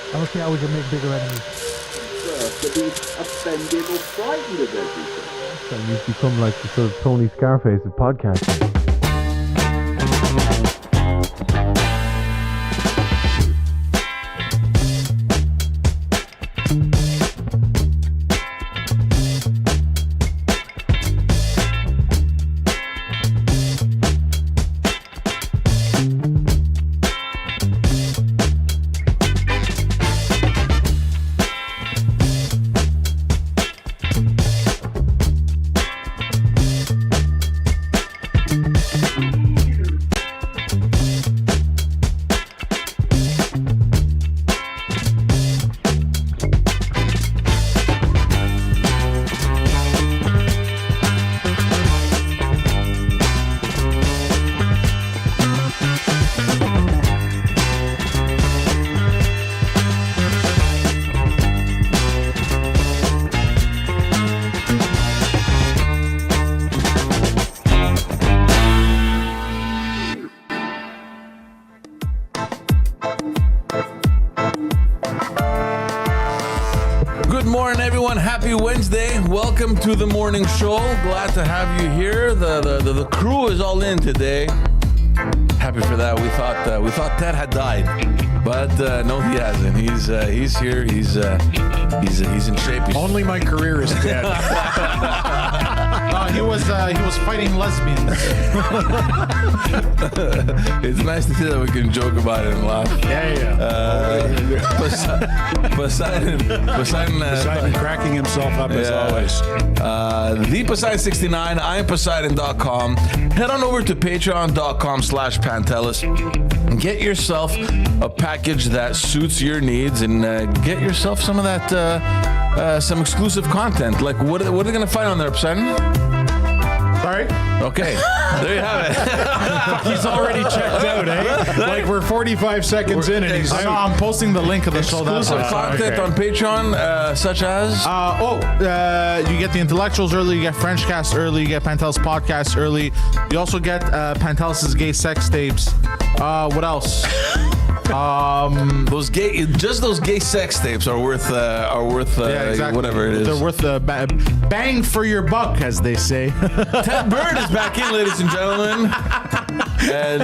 I don't see how we can make bigger enemies. To be offended or frightened of everything. So you've become like the sort of Tony Scarface of podcasting. Happy Wednesday. Welcome to the morning show. Glad to have you here. The crew is all in today. Happy for that. We thought Ted had died, but no, he hasn't. He's here. He's in shape. Only my career is dead. He was fighting lesbians. It's nice to see that we can joke about it and laugh. Poseidon cracking himself up as always. The Poseidon69. I'm Poseidon.com. Head on over to Patreon.com/Pantelis and get yourself a package that suits your needs and get yourself some of that some exclusive content. Like what are they gonna find on there, Poseidon? Sorry? Okay, there you have it. He's already checked out, eh? Like we're 45 seconds in and he's out. I'm posting the link of the show. Exclusive content on Patreon, such as? You get the intellectuals early, you get Frenchcast early, you get Pantelis podcast early. You also get Pantelis' gay sex tapes. What else? Those gay sex tapes are worth exactly. Whatever it is. They're worth the bang for your buck, as they say. Ted Bird is back in, ladies and gentlemen. And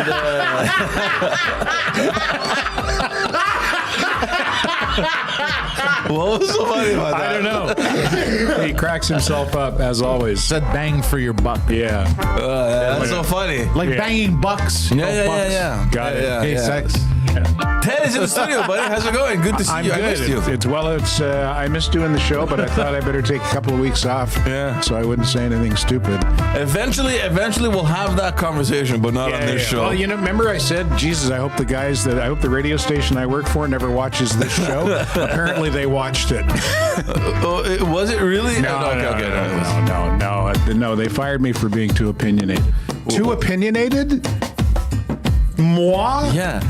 what was so funny about that? I don't know. He cracks himself up as always. Said bang for your buck. Yeah. That's so funny. Like banging bucks. Yeah. Got it. Gay sex. Ted is in the studio, buddy. How's it going? Good to see you. Good. I missed you. I missed doing the show, but I thought I better take a couple of weeks off. Yeah. So I wouldn't say anything stupid. Eventually we'll have that conversation, but not on this show. Well, remember I said, Jesus, I hope the radio station I work for never watches this show. Apparently they watched it. Was it really? No. They fired me for being too opinionated. Too opinionated? Moi? Yeah.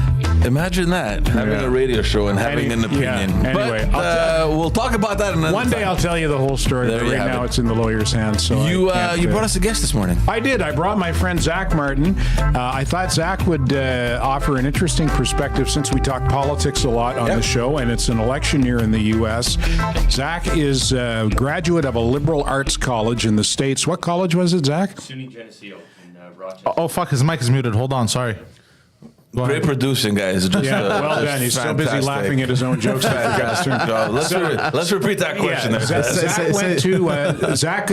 Imagine that, having a radio show and having an opinion. Yeah. Anyway, but, we'll talk about that another one day. time. I'll tell you the whole story, but right now it's in the lawyer's hands. So you brought us a guest this morning. I did. I brought my friend Zach Martin. I thought Zach would offer an interesting perspective since we talk politics a lot on the show, and it's an election year in the U.S. Zach is a graduate of a liberal arts college in the States. What college was it, Zach? SUNY Geneseo in Rochester. Oh, fuck. His mic is muted. Hold on. Sorry. Great producing, guys. Just, well done. He's so busy laughing at his own jokes. Let's repeat that question. Zach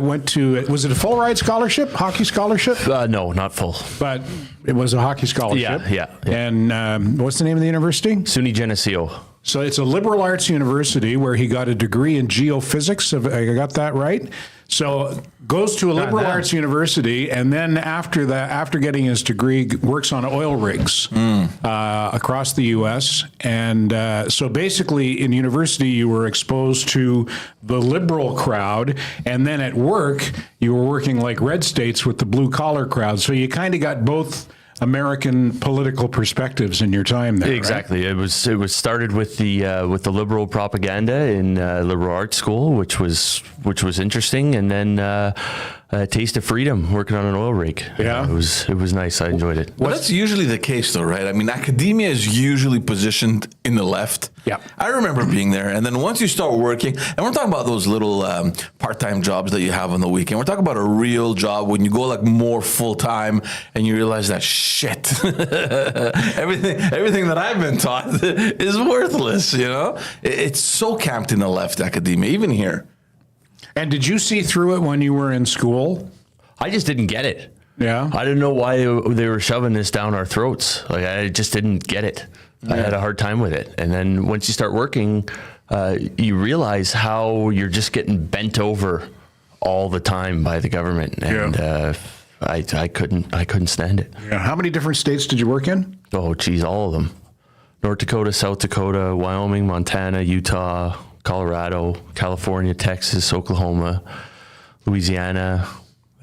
went to, was it a full ride scholarship, hockey scholarship? No, not full. But it was a hockey scholarship. Yeah. And what's the name of the university? SUNY Geneseo. So it's a liberal arts university where he got a degree in geophysics. I got that right? So goes to a liberal arts university, and then after getting his degree, works on oil rigs across the U.S. And so basically, in university, you were exposed to the liberal crowd, and then at work, you were working like red states with the blue collar crowd. So you kind of got both American political perspectives in your time there. Exactly. Right? It was started with the liberal propaganda in liberal arts school, which was interesting, and then a taste of freedom working on an oil rig. Yeah. It was nice. I enjoyed it. Well, that's usually the case, though, right? I mean, academia is usually positioned in the left. Yeah. I remember being there. And then once you start working, and we're talking about those little part-time jobs that you have on the weekend. We're talking about a real job when you go like more full-time and you realize that shit, everything that I've been taught is worthless, you know? It's so camped in the left academia, even here. And did you see through it when you were in school? I just didn't get it. Yeah. I didn't know why they were shoving this down our throats. Like, I just didn't get it. I had a hard time with it. And then once you start working, you realize how you're just getting bent over all the time by the government. And I couldn't stand it. Yeah. How many different states did you work in? Oh, geez, all of them. North Dakota, South Dakota, Wyoming, Montana, Utah, Colorado, California, Texas, Oklahoma, Louisiana,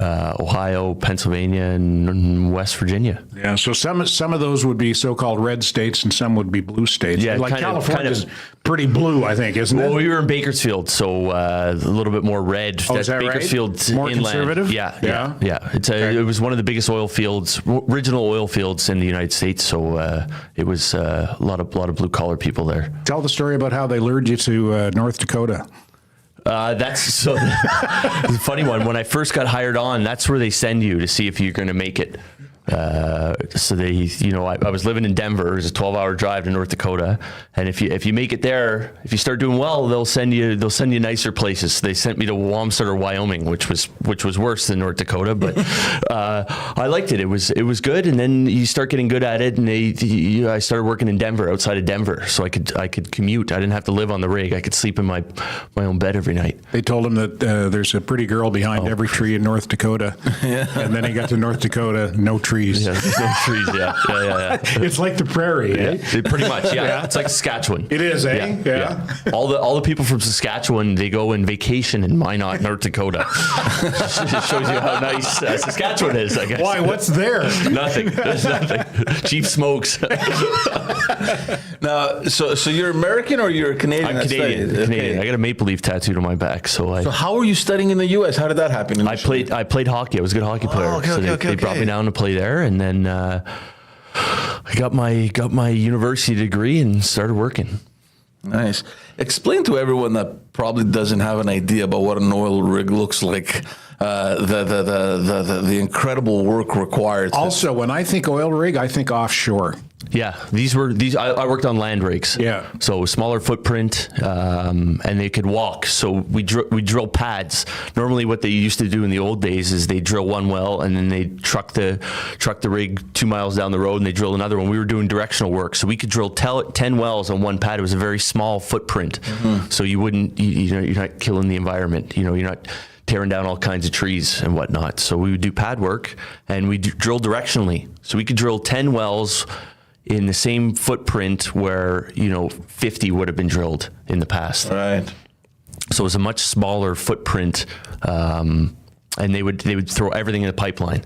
Ohio, Pennsylvania, and West Virginia. Yeah, so some of those would be so-called red states, and some would be blue states. Yeah, like California is pretty blue, I think, isn't it? Well, we were in Bakersfield, so a little bit more red. Oh, is that right? Bakersfield More inland. conservative? Yeah. It was one of the biggest oil fields, original oil fields in the United States. So it was a lot of blue collar people there. Tell the story about how they lured you to North Dakota. That's so the funny one. When I first got hired on, that's where they send you to see if you're going to make it. So they, I was living in Denver. It was a 12-hour drive to North Dakota, and if you make it there, if you start doing well, they'll send you nicer places. They sent me to Wamsutter, Wyoming, which was worse than North Dakota, but I liked it. It was good, and then you start getting good at it, and I started working in Denver, outside of Denver, so I could commute. I didn't have to live on the rig. I could sleep in my own bed every night. They told him that there's a pretty girl behind every tree in North Dakota, and then he got to North Dakota, no trees. Yeah, there's no trees. Yeah. It's like the prairie, eh? Pretty much. Yeah. It's like Saskatchewan. It is, eh? Yeah. All the people from Saskatchewan, they go in vacation in Minot, North Dakota. It shows you how nice Saskatchewan is, I guess. Why? What's there? Nothing. There's nothing. Cheap smokes. Now, so you're American or you're Canadian? I'm Canadian. Okay. Canadian. I got a maple leaf tattooed on my back. So how were you studying in the U.S.? How did that happen? I played hockey. I was a good hockey player. They brought me down to play there, and then I got my university degree and started working. Nice. Explain to everyone that probably doesn't have an idea about what an oil rig looks like. The incredible work required. Also, when I think oil rig, I think offshore. Yeah, these. I worked on land rigs. Yeah. So smaller footprint, and they could walk. So we drill pads. Normally, what they used to do in the old days is they drill one well and then they truck the rig 2 miles down the road and they drill another one. We were doing directional work, so we could drill 10 wells on one pad. It was a very small footprint, so you wouldn't. You're not killing the environment. You're not tearing down all kinds of trees and whatnot. So we would do pad work and we drill directionally. So we could drill 10 wells in the same footprint where 50 would have been drilled in the past. Right. So it was a much smaller footprint, and they would throw everything in the pipeline.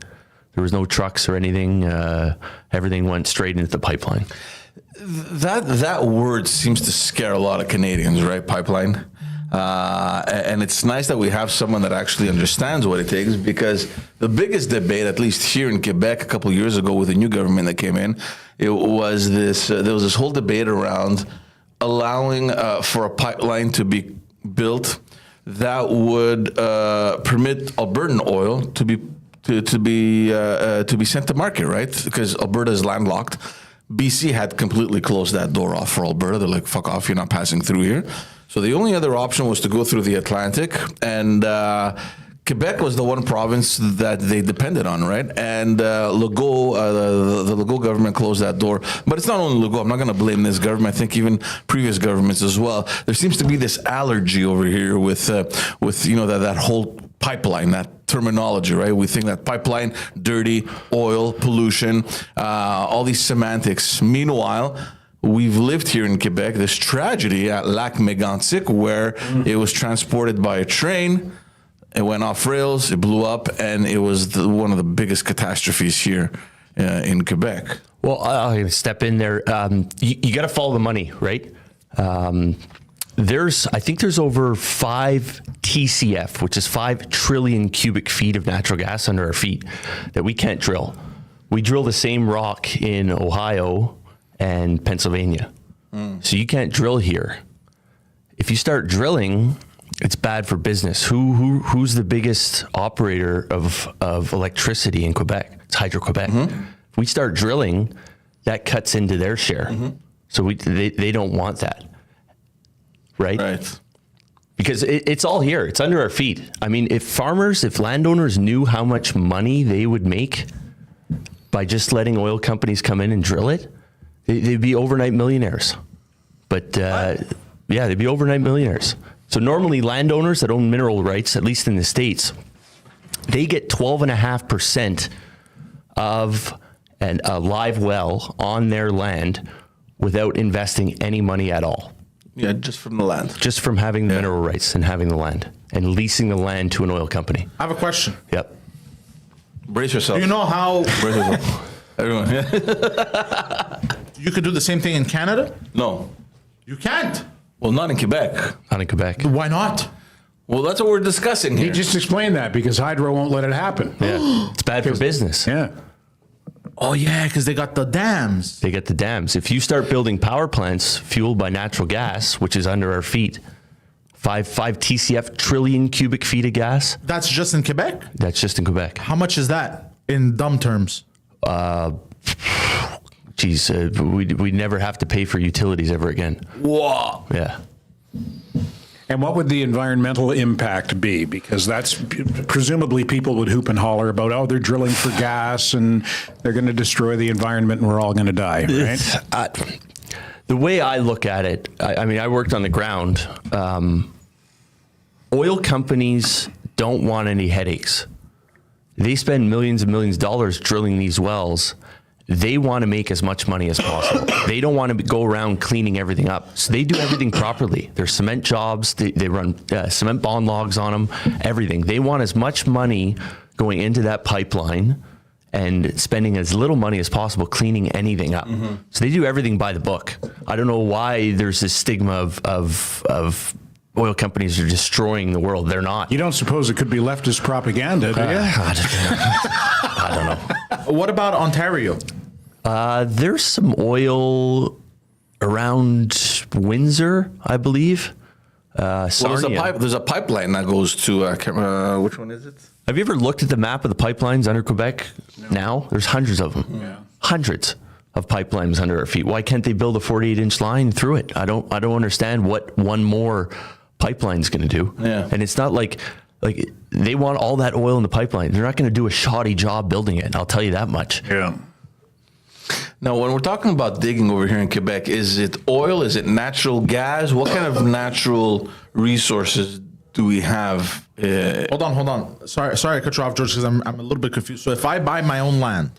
There was no trucks or anything. Everything went straight into the pipeline. That word seems to scare a lot of Canadians, right? Pipeline. And it's nice that we have someone that actually understands what it takes, because the biggest debate, at least here in Quebec a couple of years ago with the new government that came in, it was there was this whole debate around allowing for a pipeline to be built that would permit Albertan oil to be sent to market, right? Because Alberta is landlocked. BC had completely closed that door off for Alberta. They're like, fuck off, you're not passing through here. So the only other option was to go through the Atlantic, and Quebec was the one province that they depended on, right? And Legault, the Legault government closed that door. But it's not only Legault. I'm not going to blame this government. I think even previous governments as well. There seems to be this allergy over here with that whole pipeline, that terminology, right? We think that pipeline, dirty, oil, pollution, all these semantics. Meanwhile, we've lived here in Quebec this tragedy at Lac Mégantic, where it was transported by a train. It went off rails, it blew up, and it was one of the biggest catastrophes here in Quebec. Well, I'm going to step in there. You got to follow the money, right? I think there's over 5 TCF, which is 5 trillion cubic feet of natural gas under our feet that we can't drill. We drill the same rock in Ohio and Pennsylvania. So you can't drill here. If you start drilling, it's bad for business. Who's the biggest operator of electricity in Quebec? It's Hydro-Quebec. If we start drilling, that cuts into their share. So they don't want that. Right? Because it's all here. It's under our feet. I mean, if landowners knew how much money they would make by just letting oil companies come in and drill it, they'd be overnight millionaires. But they'd be overnight millionaires. So normally landowners that own mineral rights, at least in the States, they get 12.5% of a live well on their land without investing any money at all. Yeah, just from the land. Just from having the mineral rights and having the land and leasing the land to an oil company. I have a question. Yep. Brace yourself. Do you know how Brace yourself. Everyone. you could do the same thing in Canada? No. You can't. Well, not in Quebec. Not in Quebec. Why not? Well, that's what we're discussing He here. just explained that because Hydro won't let it happen. Yeah. It's bad for business. Yeah. Oh yeah, because they got the dams. They get the dams. If you start building power plants fueled by natural gas, which is under our feet, 5 TCF trillion cubic feet of gas. That's just in Quebec? That's just in Quebec. How much is that in dumb terms? We'd never have to pay for utilities ever again. Whoa. Yeah. And what would the environmental impact be? Because that's presumably people would hoop and holler about, oh, they're drilling for gas and they're going to destroy the environment and we're all going to die, right? The way I look at it, I mean, I worked on the ground. Oil companies don't want any headaches. They spend millions and millions of dollars drilling these wells. They want to make as much money as possible. They don't want to go around cleaning everything up. So they do everything properly. They're cement jobs. They run cement bond logs on them, everything. They want as much money going into that pipeline and spending as little money as possible cleaning anything up. So they do everything by the book. I don't know why there's this stigma of oil companies are destroying the world. They're not. You don't suppose it could be leftist propaganda, do you? I don't know. What about Ontario? There's some oil around Windsor, I believe. Sarnia. There's a pipeline that goes to, which one is it? Have you ever looked at the map of the pipelines under Quebec now? There's hundreds of them. Yeah. Hundreds of pipelines under our feet. Why can't they build a 48-inch line through it? I don't understand what one more pipeline's going to do. Yeah. And it's not like they want all that oil in the pipeline. They're not going to do a shoddy job building it. I'll tell you that much. Yeah. Now, when we're talking about digging over here in Quebec, is it oil? Is it natural gas? What kind of natural resources do we have? Hold on. Sorry, I cut you off, George, because I'm a little bit confused. So if I buy my own land,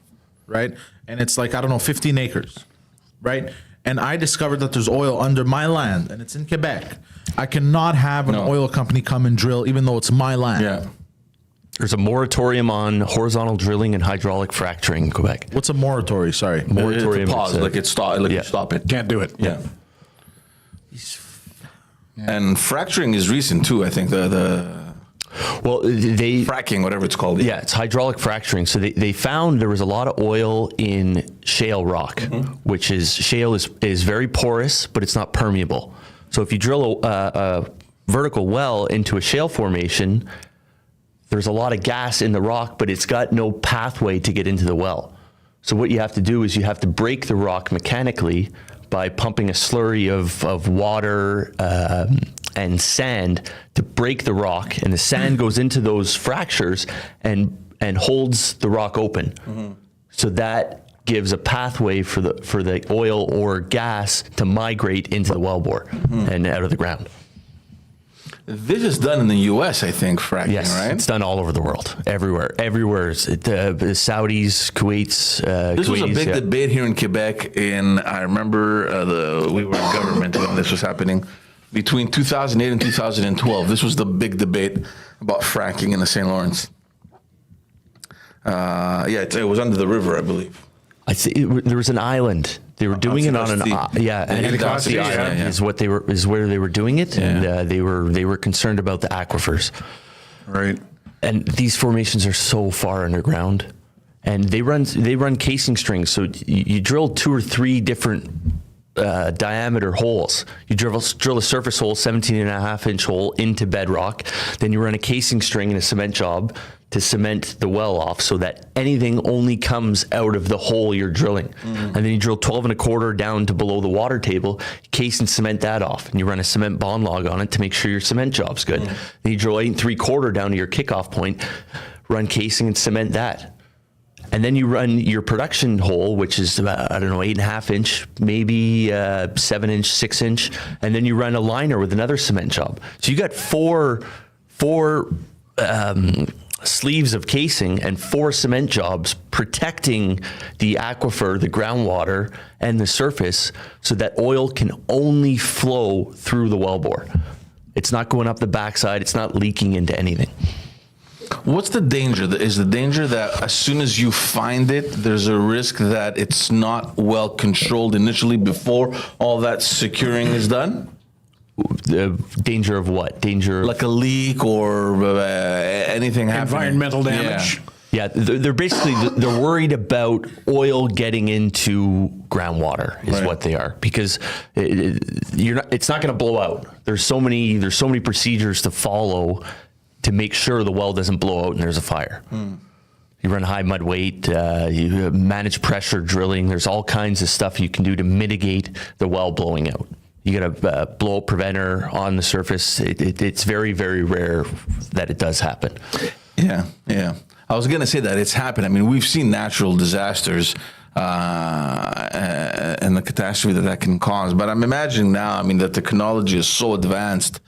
right, and it's like, I don't know, 15 acres, right, and I discover that there's oil under my land and it's in Quebec, I cannot have an oil company come and drill, even though it's my land. Yeah. There's a moratorium on horizontal drilling and hydraulic fracturing in Quebec. What's a moratorium? Sorry. Moratorium. It's a pause, is you stop it. Can't do it. Yeah. And fracturing is recent too, I think. Well, they Fracking, whatever it's called. Yeah, it's hydraulic fracturing. So they found there was a lot of oil in shale rock, which is shale is very porous, but it's not permeable. So if you drill a vertical well into a shale formation, there's a lot of gas in the rock, but it's got no pathway to get into the well. So what you have to do is you have to break the rock mechanically by pumping a slurry of water and sand to break the rock, and the sand goes into those fractures and holds the rock open. So that gives a pathway for the oil or gas to migrate into the wellbore and out of the ground. This is done in the U.S., I think, fracking, Yes, right? it's done all over the world, everywhere. The Saudis, Kuwait's. This was a Kuwaitis, big yeah. debate here in Quebec. I remember we were in government when this was happening. Between 2008 and 2012, this was the big debate about fracking in the St. Lawrence. It was under the river, I believe. There was an island They were doing it on an Anticosti, yeah. is where they were doing it, and they were concerned about the aquifers. Right. And these formations are so far underground, and they run casing strings. So you drill 2 or 3 different diameter holes. You drill a surface hole, 17.5-inch hole into bedrock. Then you run a casing string in a cement job to cement the well off so that anything only comes out of the hole you're drilling. And then you drill 12.25 down to below the water table, case and cement that off. And you run a cement bond log on it to make sure your cement job's good. Then you drill 8.75 down to your kickoff point, run casing and cement that. And then you run your production hole, which is about, 8.5-inch, maybe 7-inch, 6-inch. And then you run a liner with another cement job. So you got four sleeves of casing and 4 cement jobs protecting the aquifer, the groundwater, and the surface so that oil can only flow through the wellbore. It's not going up the backside. It's not leaking into anything. What's the danger? Is the danger that as soon as you find it, there's a risk that it's not well controlled initially before all that securing is done? The danger of what? Like a leak or anything happening? Environmental damage. Yeah, they're basically they're worried about oil getting into groundwater is what they are, because it's not going to blow out. There's so many procedures to follow to make sure the well doesn't blow out and there's a fire. You run high mud weight, you manage pressure drilling. There's all kinds of stuff you can do to mitigate the well blowing out. You got a blow preventer on the surface. It's very, very rare that it does happen. Yeah. I was going to say that it's happened. I mean, we've seen natural disasters and the catastrophe that can cause. But I'm imagining now, that technology is so advanced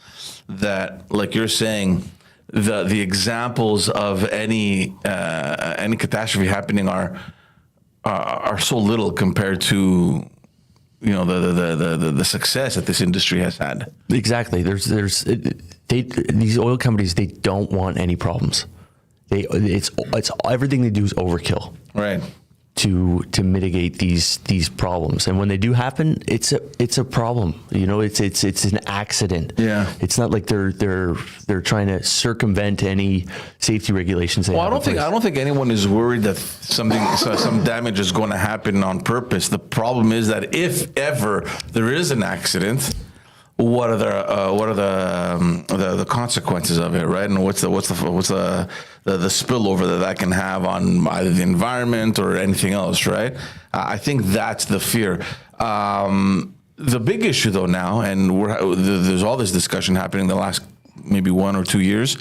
that, like you're saying, the examples of any catastrophe happening are so little compared to the success that this industry has had. Exactly. These oil companies, they don't want any problems. It's everything they do is overkill. Right. To mitigate these problems, and when they do happen, it's a problem. It's an accident. Yeah. It's not like they're trying to circumvent any safety regulations. I don't think anyone is worried that some damage is going to happen on purpose. The problem is that if ever there is an accident, what are the consequences of it, right? And what's the spillover that can have on either the environment or anything else, right? I think that's the fear. The big issue though now, and there's all this discussion happening the last maybe 1 or 2 years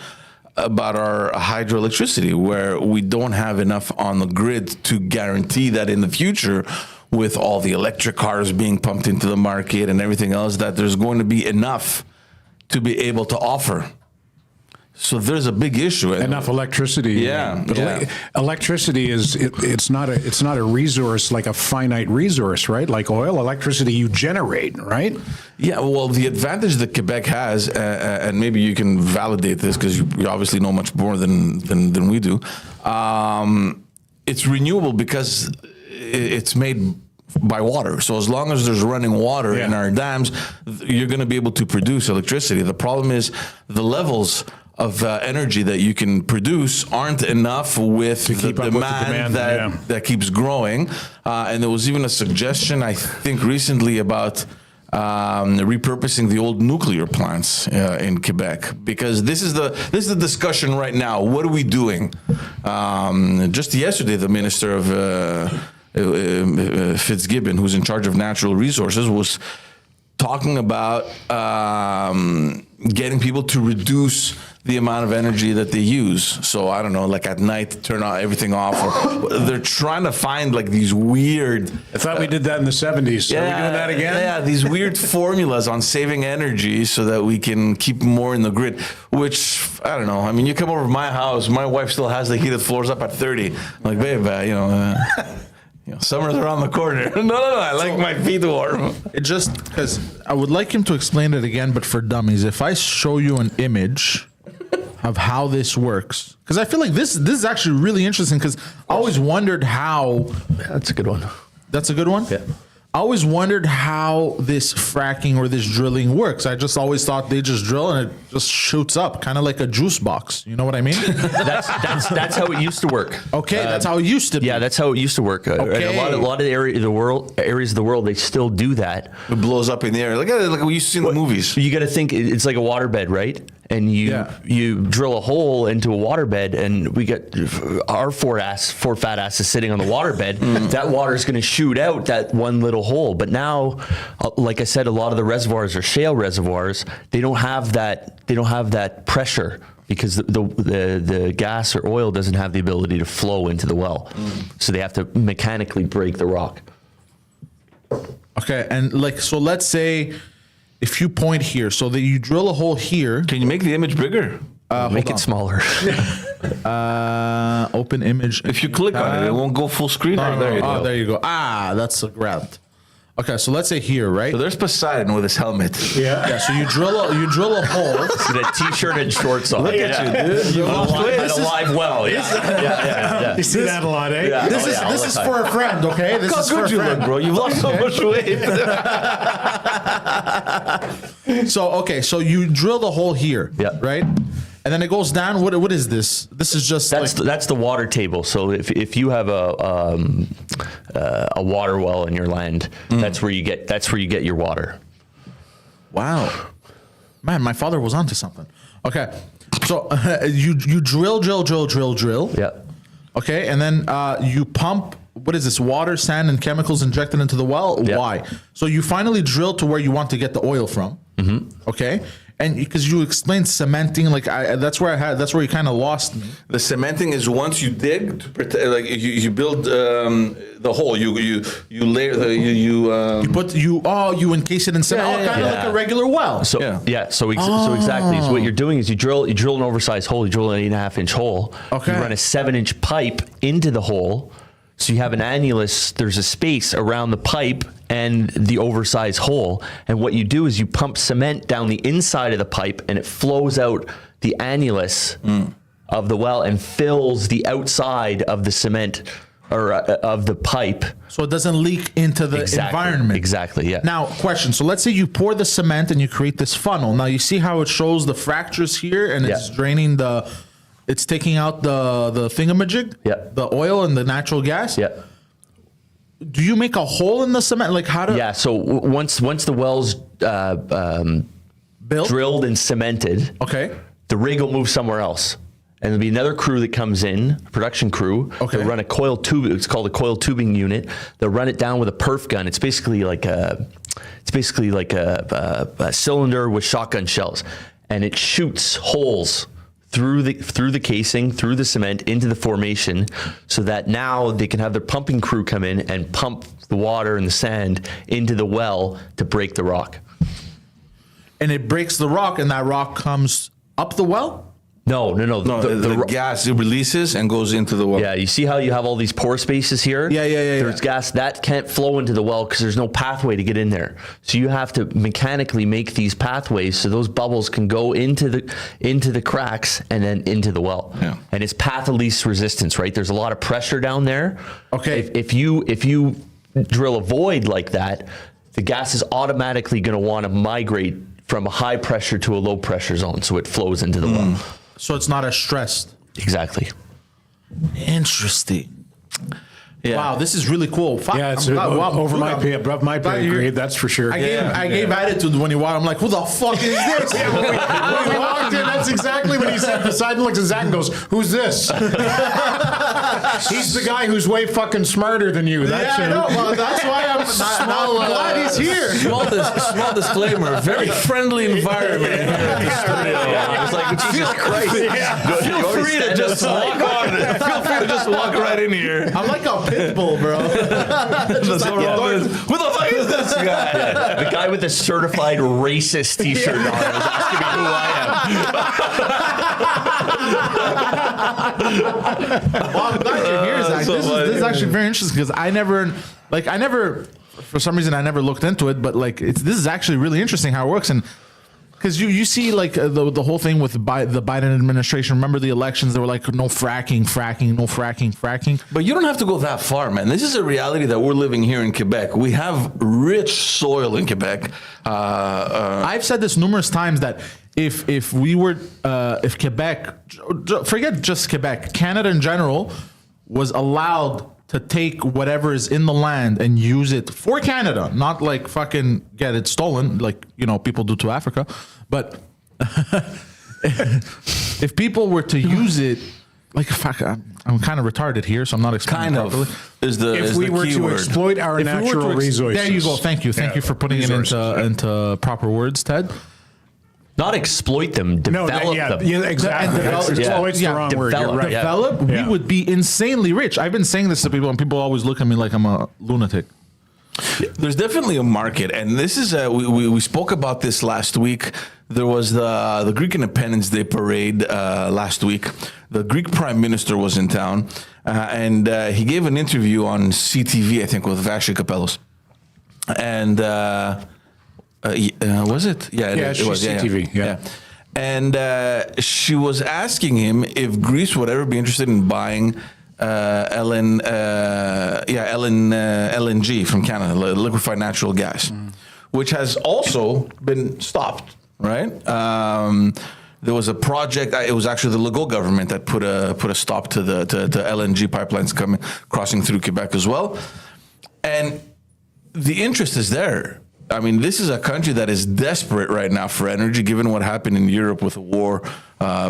about our hydroelectricity, where we don't have enough on the grid to guarantee that in the future, with all the electric cars being pumped into the market and everything else, that there's going to be enough to be able to offer. So there's a big issue. Enough electricity. Yeah. Electricity it's not a resource, like a finite resource, right? Like oil, electricity you generate, right? Yeah. Well, the advantage that Quebec has, and maybe you can validate this because you obviously know much more than we do. It's renewable because it's made by water. So as long as there's running water in our dams, you're going to be able to produce electricity. The problem is the levels of energy that you can produce aren't enough with the demand that keeps growing. And there was even a suggestion, I think, recently about repurposing the old nuclear plants in Quebec, because this is the discussion right now. What are we doing? Just yesterday, the minister of Fitzgibbon, who's in charge of natural resources, was talking about getting people to reduce the amount of energy that they use. So I don't know, like at night, turn everything off. Or they're trying to find like these weird. I thought we did that in the 70s. Are we doing that again? Yeah, these weird formulas on saving energy so that we can keep more in the grid. Which I don't know. I mean, you come over to my house, my wife still has the heated floors up at 30. I'm like, babe, summer's around the corner. No, I like my feet warm. It just, because I would like him to explain it again, but for dummies. If I show you an image of how this works, because I feel like this is actually really interesting, because I always wondered how. That's a good one. That's a good one? Yeah. I always wondered how this fracking or this drilling works. I just always thought they just drill and it just shoots up, kind of like a juice box. You know what I mean? That's how it used to work. Okay, that's how it used to be. Yeah, that's how it used to work. Okay. A lot of areas of the world, they still do that. It blows up in the air. Look at it, like we used to see in the movies. You got to think it's like a waterbed, right? And you drill a hole into a waterbed, and we got our four fat asses sitting on the waterbed. That water is going to shoot out that one little hole. But now, like I said, a lot of the reservoirs are shale reservoirs. They don't have that. They don't have that pressure because the gas or oil doesn't have the ability to flow into the well. So they have to mechanically break the rock. Okay, and like so, let's say if you point here, so that you drill a hole here. Can you make the image bigger? Make it smaller. Open image. If you click on it, it won't go full screen. There you go. There you go. That's a grab. Okay, so let's say here, right? So there's Poseidon with his helmet. Yeah. So you drill a hole. With a t-shirt and shorts on. Look at you, dude. You lost weight. At a live well. Yeah. You see that a lot, eh? Yeah. This is for a friend, okay? This Look is how for a good you friend. look, bro. You've lost so much weight. So you drill the hole here, Yeah. right? And then it goes down. What is this? This is just That's the water table. So if you have a water well in your land, that's where you get your water. wow, man. My father was onto something. Okay, so you drill. Yeah. Okay, and then you pump. What is this? Water, sand, and chemicals injected into the well. Yeah. Why? So you finally drill to where you want to get the oil from. Okay, and because you explained cementing, that's where you kind of lost me. The cementing is once you dig to protect, like you build the hole. You layer the you encase it in cement, kind of Yeah. like a regular well. So so exactly. So what you're doing is you drill an oversized hole. You drill an 8.5-inch hole. Okay. You run a 7-inch pipe into the hole. So you have an annulus. There's a space around the pipe and the oversized hole. And what you do is you pump cement down the inside of the pipe, and it flows out the annulus of the well and fills the outside of the cement or of the pipe. So it doesn't leak into the environment. Exactly. Yeah. Now, question. So let's say you pour the cement and you create this funnel. Now you see how it shows the fractures here, and it's draining it's taking out the thingamajig, the oil and the natural gas. Yeah. Do you make a hole in the cement? Like how do? Yeah. So once the well's built, drilled and cemented, okay, the rig will move somewhere else. And there'll be another crew that comes in, a production crew. Okay. They'll run a coil tube. It's called a coil tubing unit. They'll run it down with a perf gun. It's basically like a cylinder with shotgun shells, and it shoots holes through the casing, through the cement, into the formation, so that now they can have their pumping crew come in and pump the water and the sand into the well to break the rock. And it breaks the rock, and that rock comes up the well. No. The gas it releases and goes into the well. Yeah, you see how you have all these pore spaces here? Yeah. There's gas that can't flow into the well because there's no pathway to get in there. So you have to mechanically make these pathways so those bubbles can go into the cracks and then into the well. Yeah. And it's path of least resistance, right? There's a lot of pressure down there. Okay. If you drill a void like that, the gas is automatically going to want to migrate from a high pressure to a low pressure zone, so it flows into the well. So it's not as stressed. Exactly. Interesting. Yeah. Wow, this is really cool. Yeah, it's above my pay grade, that's for sure. I gave attitude when he walked. I'm like, who the fuck is this? When we walked in, that's exactly what he said. Poseidon looks at Zach and goes, "Who's this?" He's the guy who's way fucking smarter than you. That's I know. Well, that's why I'm glad he's here. Small disclaimer. Very friendly environment here at the studio. It's like, Jesus Christ. Feel free to just walk on it. Feel free to just walk right in here. I'm like a pit bull, bro. Who the fuck is this guy? The guy with the certified racist T-shirt on is asking me who I Well, I'm glad you're here, Zach. So This is actually very interesting because I never, for some reason, I never looked into it. But this is actually really interesting how it works. And Because you see like the whole thing with the Biden administration. Remember the elections? They were like, no fracking, no fracking. But you don't have to go that far, man. This is a reality that we're living here in Quebec. We have rich soil in Quebec. I've said this numerous times that if Quebec, forget just Quebec, Canada in general, was allowed to take whatever is in the land and use it for Canada, not like fucking get it stolen like, people do to Africa. But if people were to use it, like, fuck, I'm kind of retarded here, so I'm not explaining properly. If we were to exploit our natural resources. There you go. Thank you for putting it into proper words, Ted. Not exploit them, develop them. Yeah, exactly. Exploit's the wrong word. You're right. Develop, we would be insanely rich. I've been saying this to people, and people always look at me like I'm a lunatic. There's definitely a market, and this is we spoke about this last week. There was the Greek Independence Day parade last week. The Greek Prime Minister was in town, and he gave an interview on CTV, I think, with Vashi Kapelos. And was it? Yeah, it was CTV. Yeah. And she was asking him if Greece would ever be interested in buying LNG from Canada, liquefied natural gas, which has also been stopped. Right? There was a project. It was actually the Legault government that put a stop to the LNG pipelines crossing through Quebec as well. And the interest is there. I mean, this is a country that is desperate right now for energy, given what happened in Europe with the war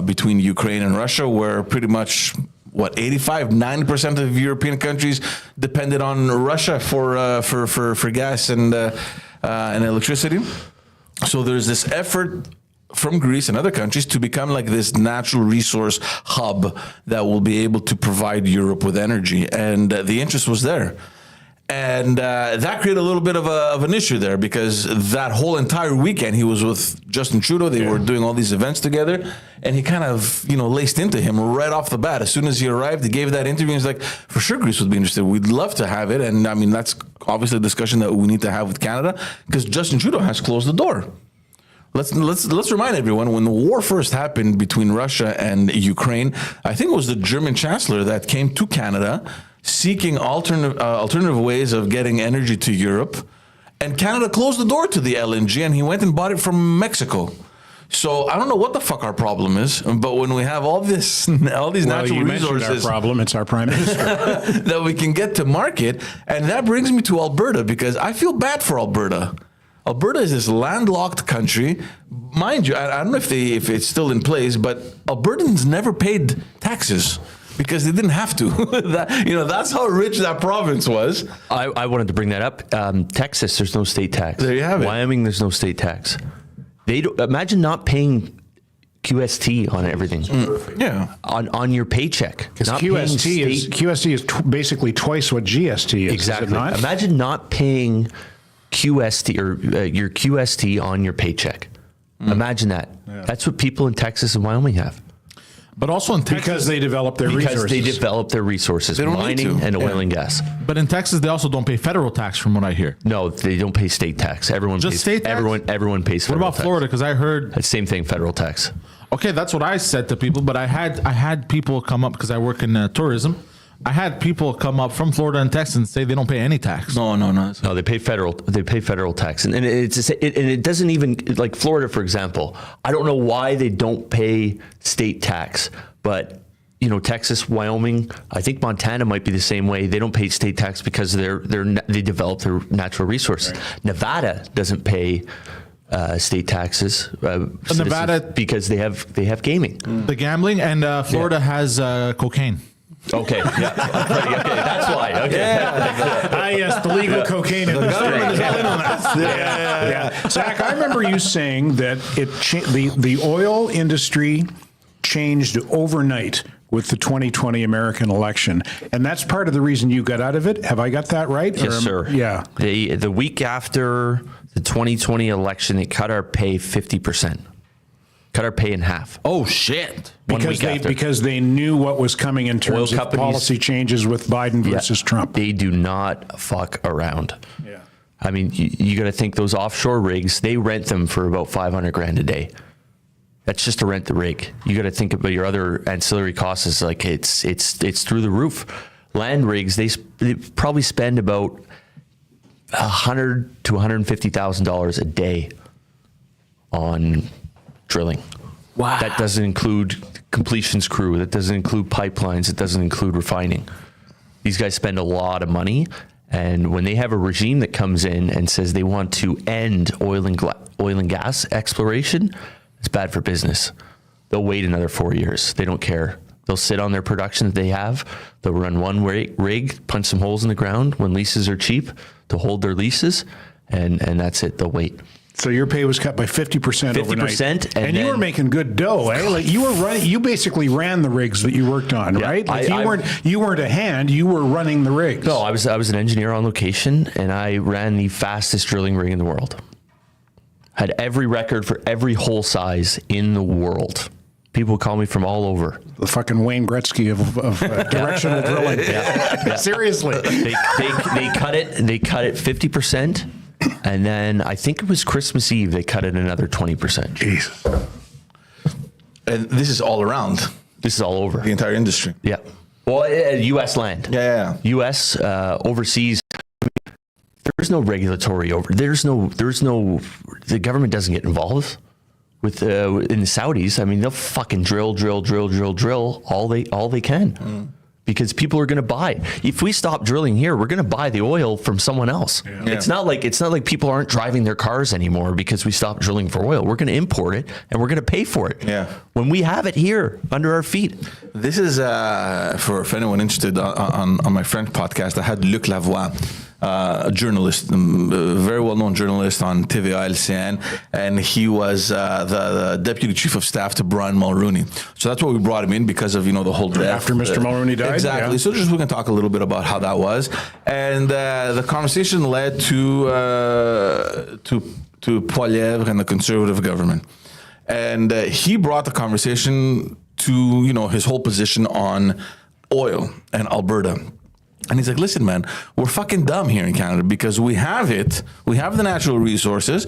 between Ukraine and Russia, where pretty much 90% of European countries depended on Russia for gas and electricity. So there's this effort from Greece and other countries to become like this natural resource hub that will be able to provide Europe with energy, and the interest was there. And that created a little bit of an issue there, because that whole entire weekend he was with Justin Trudeau. They were doing all these events together, and he kind of, laced into him right off the bat. As soon as he arrived, he gave that interview. He's like, for sure, Greece would be interested. We'd love to have it. And I mean, that's obviously a discussion that we need to have with Canada, because Justin Trudeau has closed the door. Let's remind everyone, when the war first happened between Russia and Ukraine, I think it was the German chancellor that came to Canada seeking alternative ways of getting energy to Europe, and Canada closed the door to the LNG, and he went and bought it from Mexico. So I don't know what the fuck our problem is, but when we have all these natural resources, our problem, it's our prime minister that we can get to market, and that brings me to Alberta, because I feel bad for Alberta. Alberta is this landlocked country, mind you. I don't know if it's still in place, but Albertans never paid taxes, because they didn't have to. That's how rich that province was. I wanted to bring that up. Texas, there's no state tax. There you have it. Wyoming, there's no state tax. They don't, imagine not paying QST on everything. Yeah, on your paycheck. Because QST is basically twice what GST is. Exactly. Is it not? Imagine not paying QST or your QST on your paycheck. Imagine that. Yeah. That's what people in Texas and Wyoming have. But also in Texas, because they develop their resources, mining and oil and gas. But in Texas, they also don't pay federal tax, from what I hear. No, they don't pay state tax. Everyone pays state tax. Everyone pays federal tax. What about Florida? Because I heard the same thing, federal tax. Okay, that's what I said to people. But I had people come up, because I work in tourism. I had people come up from Florida and Texas and say they don't pay any tax. No. No, they pay federal. They pay federal tax, and it doesn't even, like Florida, for example. I don't know why they don't pay state tax, but Texas, Wyoming, I think Montana might be the same way. They don't pay state tax because they develop their natural resources. Right. Nevada doesn't pay state taxes. Nevada, because they have gaming, the gambling, and Florida has cocaine. Okay, yeah, okay, that's why. Okay, yes, the legal cocaine industry. The government is all in on that. Yeah. Zach, I remember you saying that the oil industry changed overnight with the 2020 American election, and that's part of the reason you got out of it. Have I got that right? Yes, sir. Yeah. The week after the 2020 election, they cut our pay 50%. Cut our pay in half. Oh shit! Because they knew what was coming in terms of policy changes with Biden versus Trump. They do not fuck around. Yeah. I mean, you got to think those offshore rigs, they rent them for about $500,000 a day. That's just to rent the rig. You got to think about your other ancillary costs. Is like it's through the roof. Land rigs, they probably spend about $100,000 to $150,000 a day on drilling. Wow. That doesn't include completions crew. That doesn't include pipelines. It doesn't include refining. These guys spend a lot of money. And when they have a regime that comes in and says they want to end oil and gas exploration, it's bad for business. They'll wait another 4 years. They don't care. They'll sit on their production that they have. They'll run one rig, punch some holes in the ground when leases are cheap to hold their leases, and that's it. They'll wait. So your pay was cut by 50% overnight. 50%, and you were making good dough, eh? Like you were running. You basically ran the rigs that you worked on, right? Like you weren't a hand. You were running the rigs. No, I was an engineer on location, and I ran the fastest drilling rig in the world. Had every record for every hole size in the world. People call me from all over. The fucking Wayne Gretzky of directional drilling. Yeah. Seriously. They cut it 50%, and then I think it was Christmas Eve they cut it another 20%. Jesus. And this is all around This is all over. the entire industry. Yeah. Well, U.S. land. Yeah. U.S. Overseas. There's no regulatory over. There's no. The government doesn't get involved with in the Saudis. I mean, they'll fucking drill all they can. Because people are going to buy. If we stop drilling here, we're going to buy the oil from someone else. Yeah. It's not like people aren't driving their cars anymore because we stopped drilling for oil. We're going to import it and we're going to pay for it. Yeah. When we have it here under our feet. This is for anyone interested on my French podcast. I had Luc Lavoie, a journalist, a very well-known journalist on TVA LCN, and he was the deputy chief of staff to Brian Mulroney. So that's why we brought him in, because of the whole death after Mr. Mulroney died. Exactly. Yeah. So just we can talk a little bit about how that was, and the conversation led to Poilievre and the conservative government, and he brought the conversation to his whole position on oil and Alberta. And he's like, listen, man, we're fucking dumb here in Canada because we have the natural resources.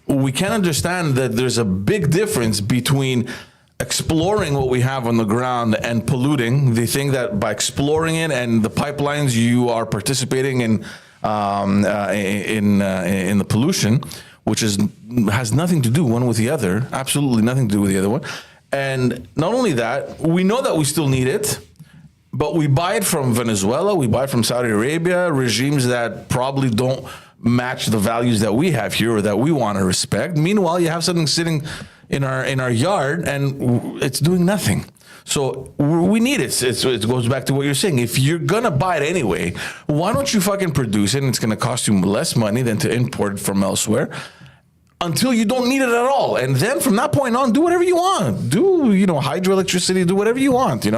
We can't understand that there's a big difference between exploring what we have on the ground and polluting. They think that by exploring it and the pipelines, you are participating in the pollution, which has nothing to do one with the other, absolutely nothing to do with the other one. And not only that, we know that we still need it. But we buy it from Venezuela, we buy it from Saudi Arabia, regimes that probably don't match the values that we have here or that we want to respect. Meanwhile, you have something sitting in our yard and it's doing nothing. So we need it. It goes back to what you're saying. If you're going to buy it anyway, why don't you fucking produce it, and it's going to cost you less money than to import it from elsewhere, until you don't need it at all. And then from that point on, do whatever you want. Do, hydroelectricity, do whatever you want,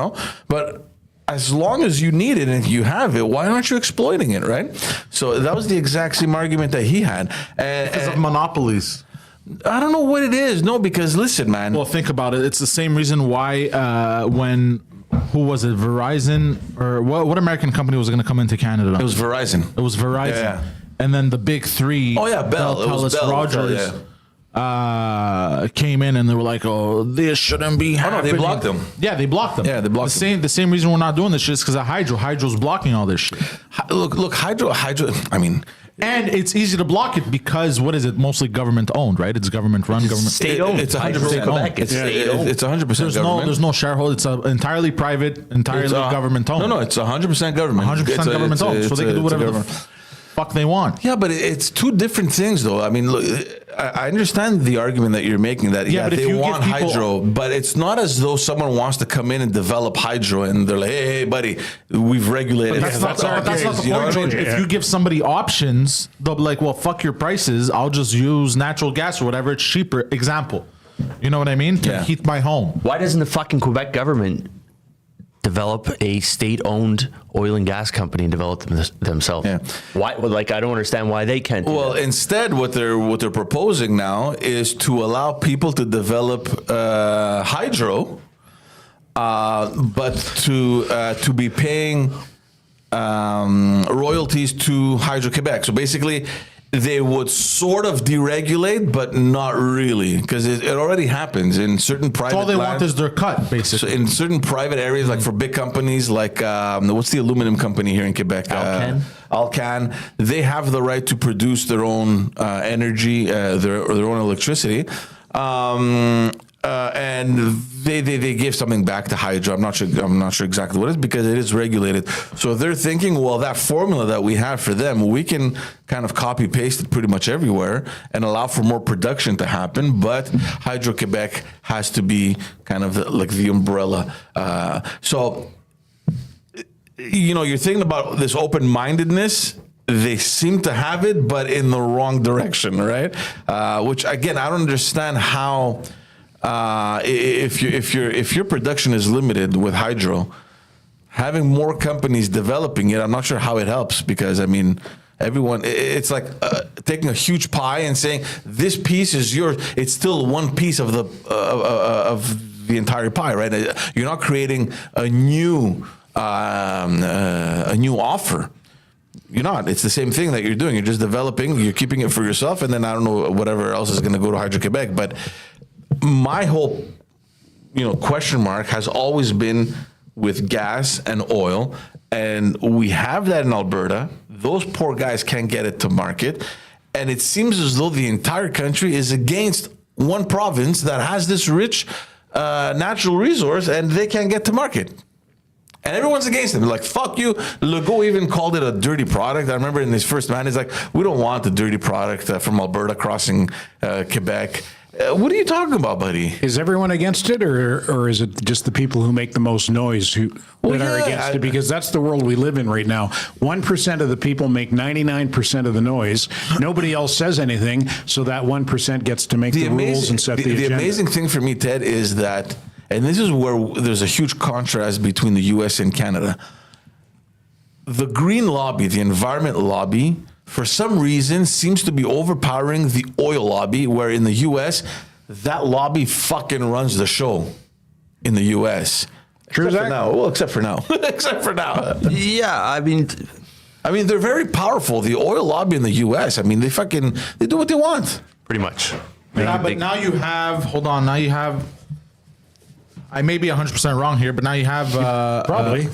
But as long as you need it and you have it, why aren't you exploiting it, right? So that was the exact same argument that he had. Because of monopolies. I don't know what it is. No, because listen, man. Well, think about it. It's the same reason why who was it, Verizon? Or what American company was going to come into Canada? It was Verizon. It was Verizon. Yeah. And then the big three. Oh, yeah, Bell. It was Telus, Bell. Rogers. Yeah. Came in and they were like, "Oh, this shouldn't be happening." Oh, no, they blocked them. Yeah, they blocked them. Yeah, they blocked them. The same reason we're not doing this shit is because of Hydro. Hydro's blocking all this shit. Look, Hydro. I mean, and it's easy to block it because what is it? Mostly government owned, right? It's government run, government State owned. It's 100% Quebec. It's state owned. It's 100% government. There's no shareholder. It's entirely private, entirely government owned. No, it's 100% government. 100% government owned, so they can do whatever the fuck they want. Yeah, but it's two different things, though. I mean, look, I understand the argument that you're making that they want hydro, but it's not as though someone wants to come in and develop hydro and they're like, hey, buddy, we've regulated. That's not the point, George. If you give somebody options, they'll be like, well, fuck your prices. I'll just use natural gas or whatever. It's cheaper. Example. You know what I mean? To heat my home. Why doesn't the fucking Quebec government develop a state-owned oil and gas company and develop them themselves? Yeah. Why? Like, I don't understand why they can't. Instead, what they're proposing now is to allow people to develop hydro, but to be paying royalties to Hydro-Quebec. So basically, they would sort of deregulate, but not really, because it already happens in certain private. All they want land- is their cut, basically. So in certain private areas, like for big companies, like what's the aluminum company here in Quebec? Alcan. They have the right to produce their own energy, their own electricity. And they give something back to hydro. I'm not sure exactly what it is, because it is regulated. So they're thinking, well, that formula that we have for them, we can kind of copy paste it pretty much everywhere and allow for more production to happen. But Hydro Quebec has to be kind of like the umbrella. So you're thinking about this open-mindedness. They seem to have it, but in the wrong direction, right? Which again, I don't understand how. If your production is limited with hydro, having more companies developing it, I'm not sure how it helps, because I mean, it's like taking a huge pie and saying this piece is yours. It's still one piece of the entire pie, right? You're not creating a new offer. You're not. It's the same thing that you're doing. You're just developing. You're keeping it for yourself, and then I don't know whatever else is going to go to Hydro Quebec, but. My whole, question mark has always been with gas and oil, and we have that in Alberta. Those poor guys can't get it to market, and it seems as though the entire country is against one province that has this rich natural resource, and they can't get to market. And everyone's against them. Like, fuck you. Legault even called it a dirty product. I remember in his first man, he's like, we don't want the dirty product from Alberta crossing Quebec. What are you talking about, buddy? Is everyone against it, or is it just the people who make the most noise that are against it? Because that's the world we live in right now. 1% of the people make 99% of the noise. Nobody else says anything, so that 1% gets to make the rules and set the agenda. The amazing thing for me, Ted, is that, and this is where there's a huge contrast between the U.S. and Canada. The green lobby, the environment lobby, for some reason seems to be overpowering the oil lobby, where in the U.S., that lobby fucking runs the show in the U.S. Except for now. Well, except for now. Except for now. Yeah, I mean, they're very powerful. The oil lobby in the U.S., they do what they want. pretty much. Yeah, but now you have, I may be 100% wrong here, but now you have Probably.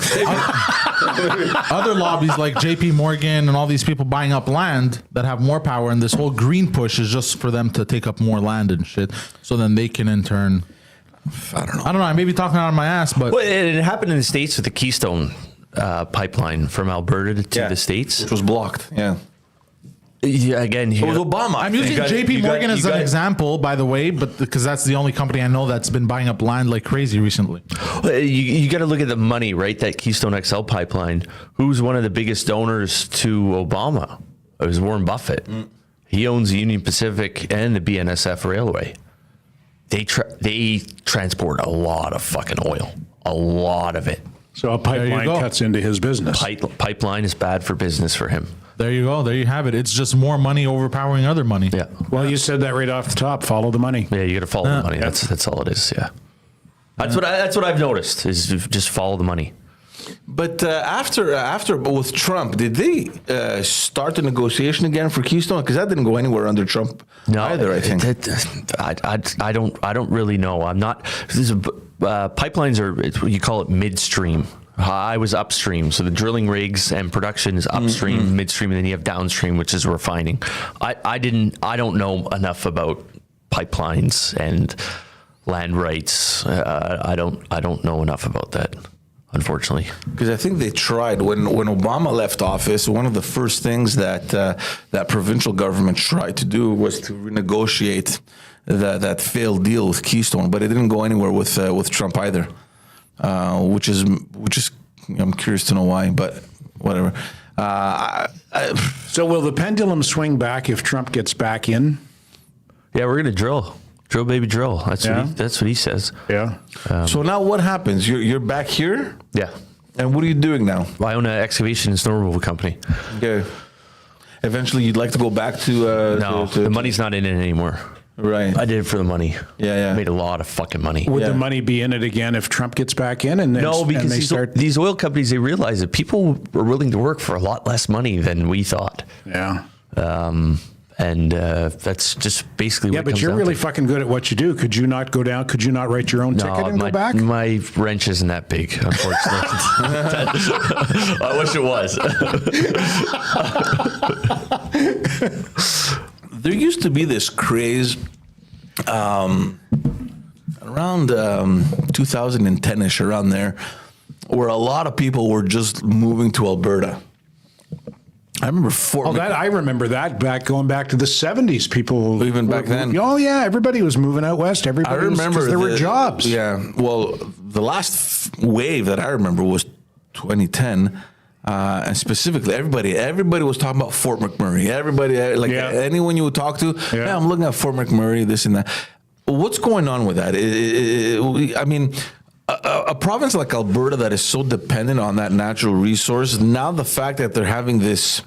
other lobbies like JP Morgan and all these people buying up land that have more power, and this whole green push is just for them to take up more land and shit, so then they can in turn. I don't know. I may be talking out of my ass, but Well, it happened in the States with the Keystone pipeline from Alberta to the States. Which was blocked, yeah. Yeah, again, It was Obama. I'm using JP Morgan as an example, by the way, but because that's the only company I know that's been buying up land like crazy recently. You got to look at the money, right? That Keystone XL pipeline. Who's one of the biggest donors to Obama? It was Warren Buffett. He owns the Union Pacific and the BNSF Railway. They transport a lot of fucking oil, a lot of it. So a pipeline cuts into his business. Pipeline is bad for business for him. There you go. There you have it. It's just more money overpowering other money. Yeah. Well, you said that right off the top. Follow the money. Yeah, you got to follow the money. That's all it is. Yeah. That's what I've noticed is just follow the money. But after with Trump, did they start the negotiation again for Keystone? Because that didn't go anywhere under Trump either. I think. I don't really know. I'm not. Pipelines are, you call it midstream. I was upstream, so the drilling rigs and production is upstream, midstream, and then you have downstream, which is refining. I don't know enough about pipelines and land rights. I don't know enough about that, unfortunately. Because I think they tried when Obama left office. One of the first things that provincial government tried to do was to renegotiate that failed deal with Keystone, but it didn't go anywhere with Trump either. Which is I'm curious to know why, but whatever. So will the pendulum swing back if Trump gets back in? Yeah, we're gonna drill, baby, drill. That's what he says. Yeah. So now what happens? You're back here, Yeah, and what are you doing now? I own an excavation and snow removal company. Okay. Eventually, you'd like to go back to No, the money's not in it anymore. Right. I did it for the money. Yeah. Made a lot of fucking money. Would the money be in it again if Trump gets back in? And then, No, because these oil companies, they realize that people are willing to work for a lot less money than we thought. Yeah. And that's just basically Yeah, what it but comes you're down really to. fucking good at what you do. Could you not go down? Could you not write your own ticket and my, go back? my wrench isn't that big, unfortunately. I wish it was. There used to be this craze around 2010ish, around there, where a lot of people were just moving to Alberta. I remember I remember that going back to the 70s. People Even back then? Oh yeah, everybody was moving out west. Everybody I remember because there were jobs. Yeah, well, the last wave that I remember was 2010, and specifically, everybody was talking about Fort McMurray. Everybody, anyone you would talk to, yeah, I'm looking at Fort McMurray, this and that. What's going on with that? I mean, a province like Alberta that is so dependent on that natural resource, now the fact that they're having this,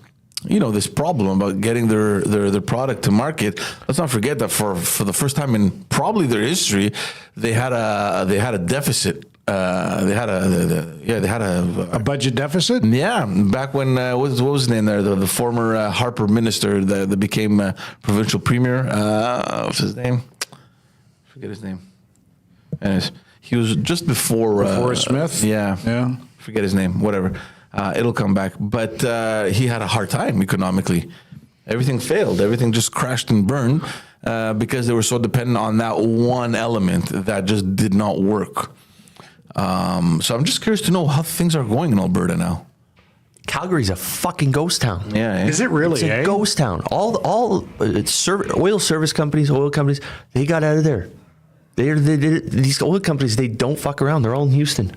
this problem about getting their product to market. Let's not forget that for the first time in probably their history, they had a deficit. They had a budget deficit. Yeah, back when what was his name there? The former Harper minister that became provincial premier. What's his name? Forget his name. Anyways, he was just before Smith. Yeah. Forget his name. Whatever. It'll come back. But he had a hard time economically. Everything failed. Everything just crashed and burned because they were so dependent on that one element that just did not work. So I'm just curious to know how things are going in Alberta now. Calgary's a fucking ghost town. Yeah. Is it really? It's a ghost town. All oil service companies, they got out of there. These oil companies, they don't fuck around. They're all in Houston.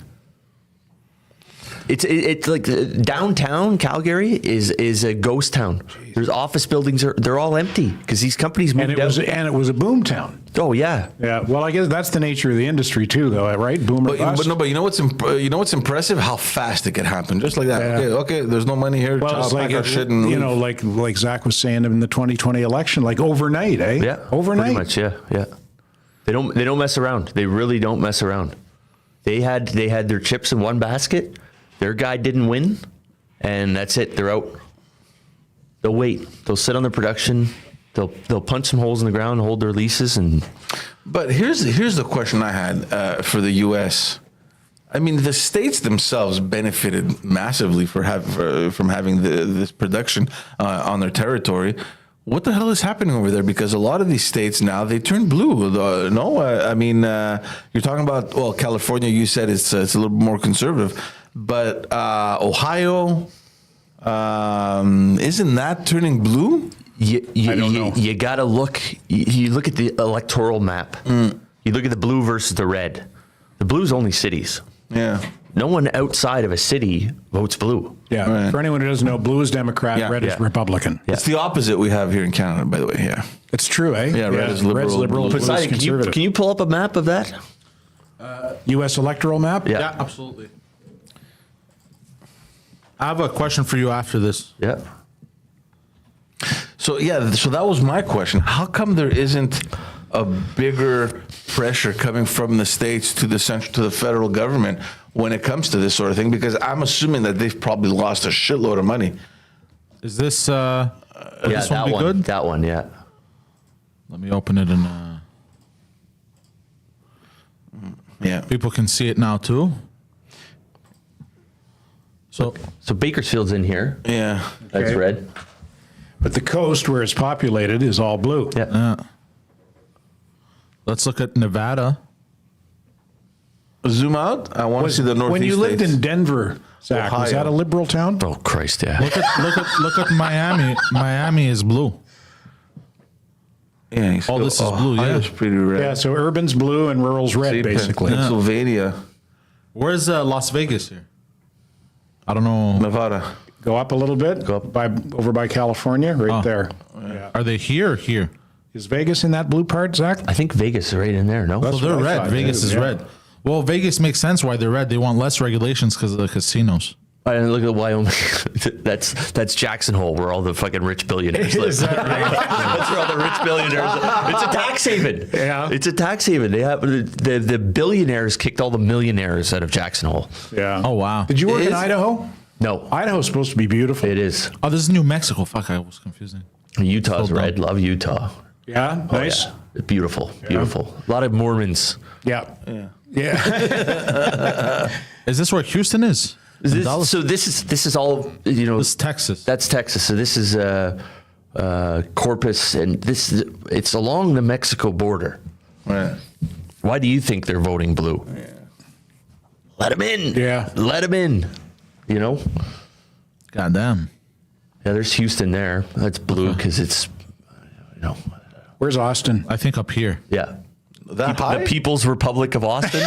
It's like downtown Calgary is a ghost town. There's office buildings, they're all empty because these companies moved out. And it was a boom town. Oh yeah. Yeah. Well, I guess that's the nature of the industry too, though, right? Boom or bust. But you know what's impressive? How fast it can happen, just like that. Yeah. Okay. There's no money here. Well, it's like our shit and leave. like Zach was saying in the 2020 election, like overnight, eh? Yeah. Overnight. Pretty much. Yeah. They don't mess around. They really don't mess around. They had their chips in one basket. Their guy didn't win, and that's it. They're out. They'll wait. They'll sit on their production. They'll punch some holes in the ground, hold their leases, and. But here's the question I had for the U.S. I mean, the states themselves benefited massively from having this production on their territory. What the hell is happening over there? Because a lot of these states now, they turn blue. You're talking about, California, you said it's a little more conservative. But Ohio, isn't that turning blue? I don't know. You got to look. You look at the electoral map. You look at the blue versus the red. The blue's only cities. Yeah. No one outside of a city votes blue. Yeah. Right. For anyone who doesn't know, blue is Democrat, red is Republican. It's the opposite we have here in Canada, by the way. Yeah. It's true, eh? Yeah, red is liberal. Red's liberal, blue is Poseidon, conservative. can you pull up a map of that? U.S. electoral map? Yeah. Yeah, absolutely. I have a question for you after this. Yeah. So that was my question. How come there isn't a bigger pressure coming from the states to the federal government when it comes to this sort of thing? Because I'm assuming that they've probably lost a shitload of money. Is this Yeah, this one that be one. good? That one, yeah. Let me open it and Yeah. people can see it now too. So Bakersfield's in here. Yeah. That's Okay. red. But the coast where it's populated is all blue. Yeah. let's look at Nevada. Zoom out. I want to see the northeast When you lived states. in Denver, Zach, was Ohio. that a liberal town? Oh Christ, yeah. Look at Miami. Miami is blue. Yeah, All this is blue, yeah. Ohio's pretty red. Yeah, so urban's blue and rural's red, See, basically. Pennsylvania, Where's Las Vegas here? I don't know. Nevada. Go up a little bit. Go up over by California, right there. Are they here or here? Is Vegas in that blue part, Zach? I think Vegas is right in there. No. So they're what I red. thought, Vegas too, is yeah. red. Well, Vegas makes sense why they're red. They want less regulations because of the casinos. And look at Wyoming. that's Jackson Hole, where all the fucking rich billionaires live. That's where all the rich billionaires live. It's a tax haven. Yeah. It's a tax haven. They have the billionaires kicked all the millionaires out of Jackson Hole. Yeah. Oh, wow. Did you work It in is? Idaho? No, Idaho's supposed to be beautiful. it is. Oh, this is New Mexico. Fuck, I was confusing. Utah's So red. Love Utah. Yeah, nice. Yeah. Beautiful, beautiful. A lot of Mormons. Yeah. Is this where Houston is? So this is all, you know. This is Texas. That's Texas. So this is Corpus, and it's along the Mexico border. Right. Why do you think they're voting blue? Yeah. Let them in. Yeah. Let them in. You know. Goddamn. Yeah, there's Houston there. That's blue because it's, you know. Where's Austin? I think up here. Yeah. That high? The People's Republic of Austin.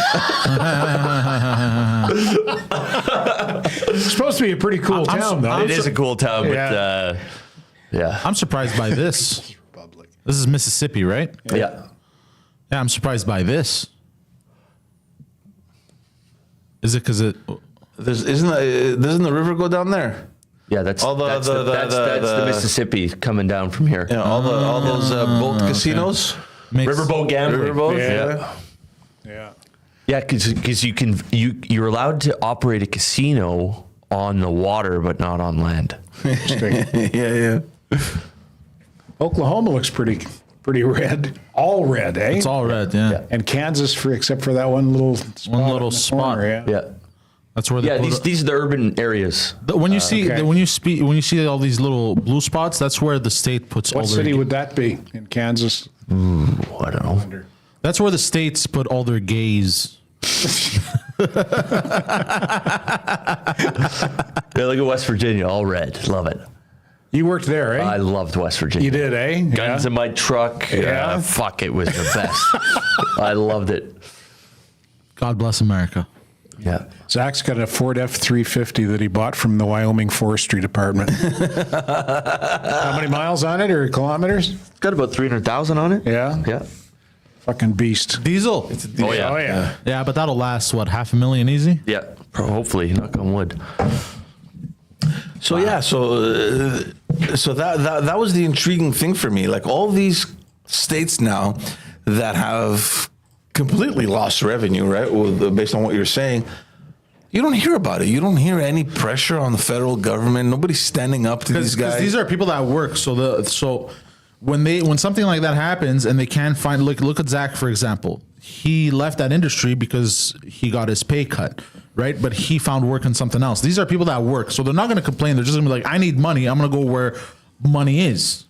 It's supposed to be a pretty cool town, though. It is a cool town, but Yeah. yeah. I'm surprised by this. This is Mississippi, right? Yeah. Yeah, I'm surprised by this. Is it because it? Doesn't the river go down there? Yeah, that's All that's the Mississippi coming down from here. Yeah, all those boat casinos. Riverboat gambling. Riverboat. Yeah. Yeah. Yeah, because you're allowed to operate a casino on the water, but not on land. Yeah. Oklahoma looks pretty red. All red, eh? It's all red. Yeah. And Kansas, except for that one little spot. One little in the spot. corner, yeah. Yeah, That's where. They put these are the urban areas. when you see okay. when you see all these little blue spots, that's where the state puts all What their. city would that be in Kansas? Oh, I don't know. That's where the states put all their gays. Yeah, look at West Virginia, all red. Love it. You worked there, eh? I loved West Virginia. You did, eh? Guns in my truck. Yeah. Fuck, it was the best. I loved it. God bless America. Yeah. Zach's got a Ford F-350 that he bought from the Wyoming Forestry Department. How many miles on it or kilometers? It's got about 300,000 on it. Yeah. Yeah. Fucking beast. Diesel. Oh, yeah. Oh, yeah. Yeah, but that'll last what, $500,000 easy? Yeah. Hopefully, knock on wood. So so that was the intriguing thing for me. Like all these states now that have completely lost revenue, right? Based on what you're saying, you don't hear about it. You don't hear any pressure on the federal government. Nobody's standing up to these guys. Because these are people that work. So when something like that happens and they can't find, look at Zach, for example. He left that industry because he got his pay cut, right? But he found work in something else. These are people that work. So they're not going to complain. They're just going to be like, I need money. I'm going to go where money is.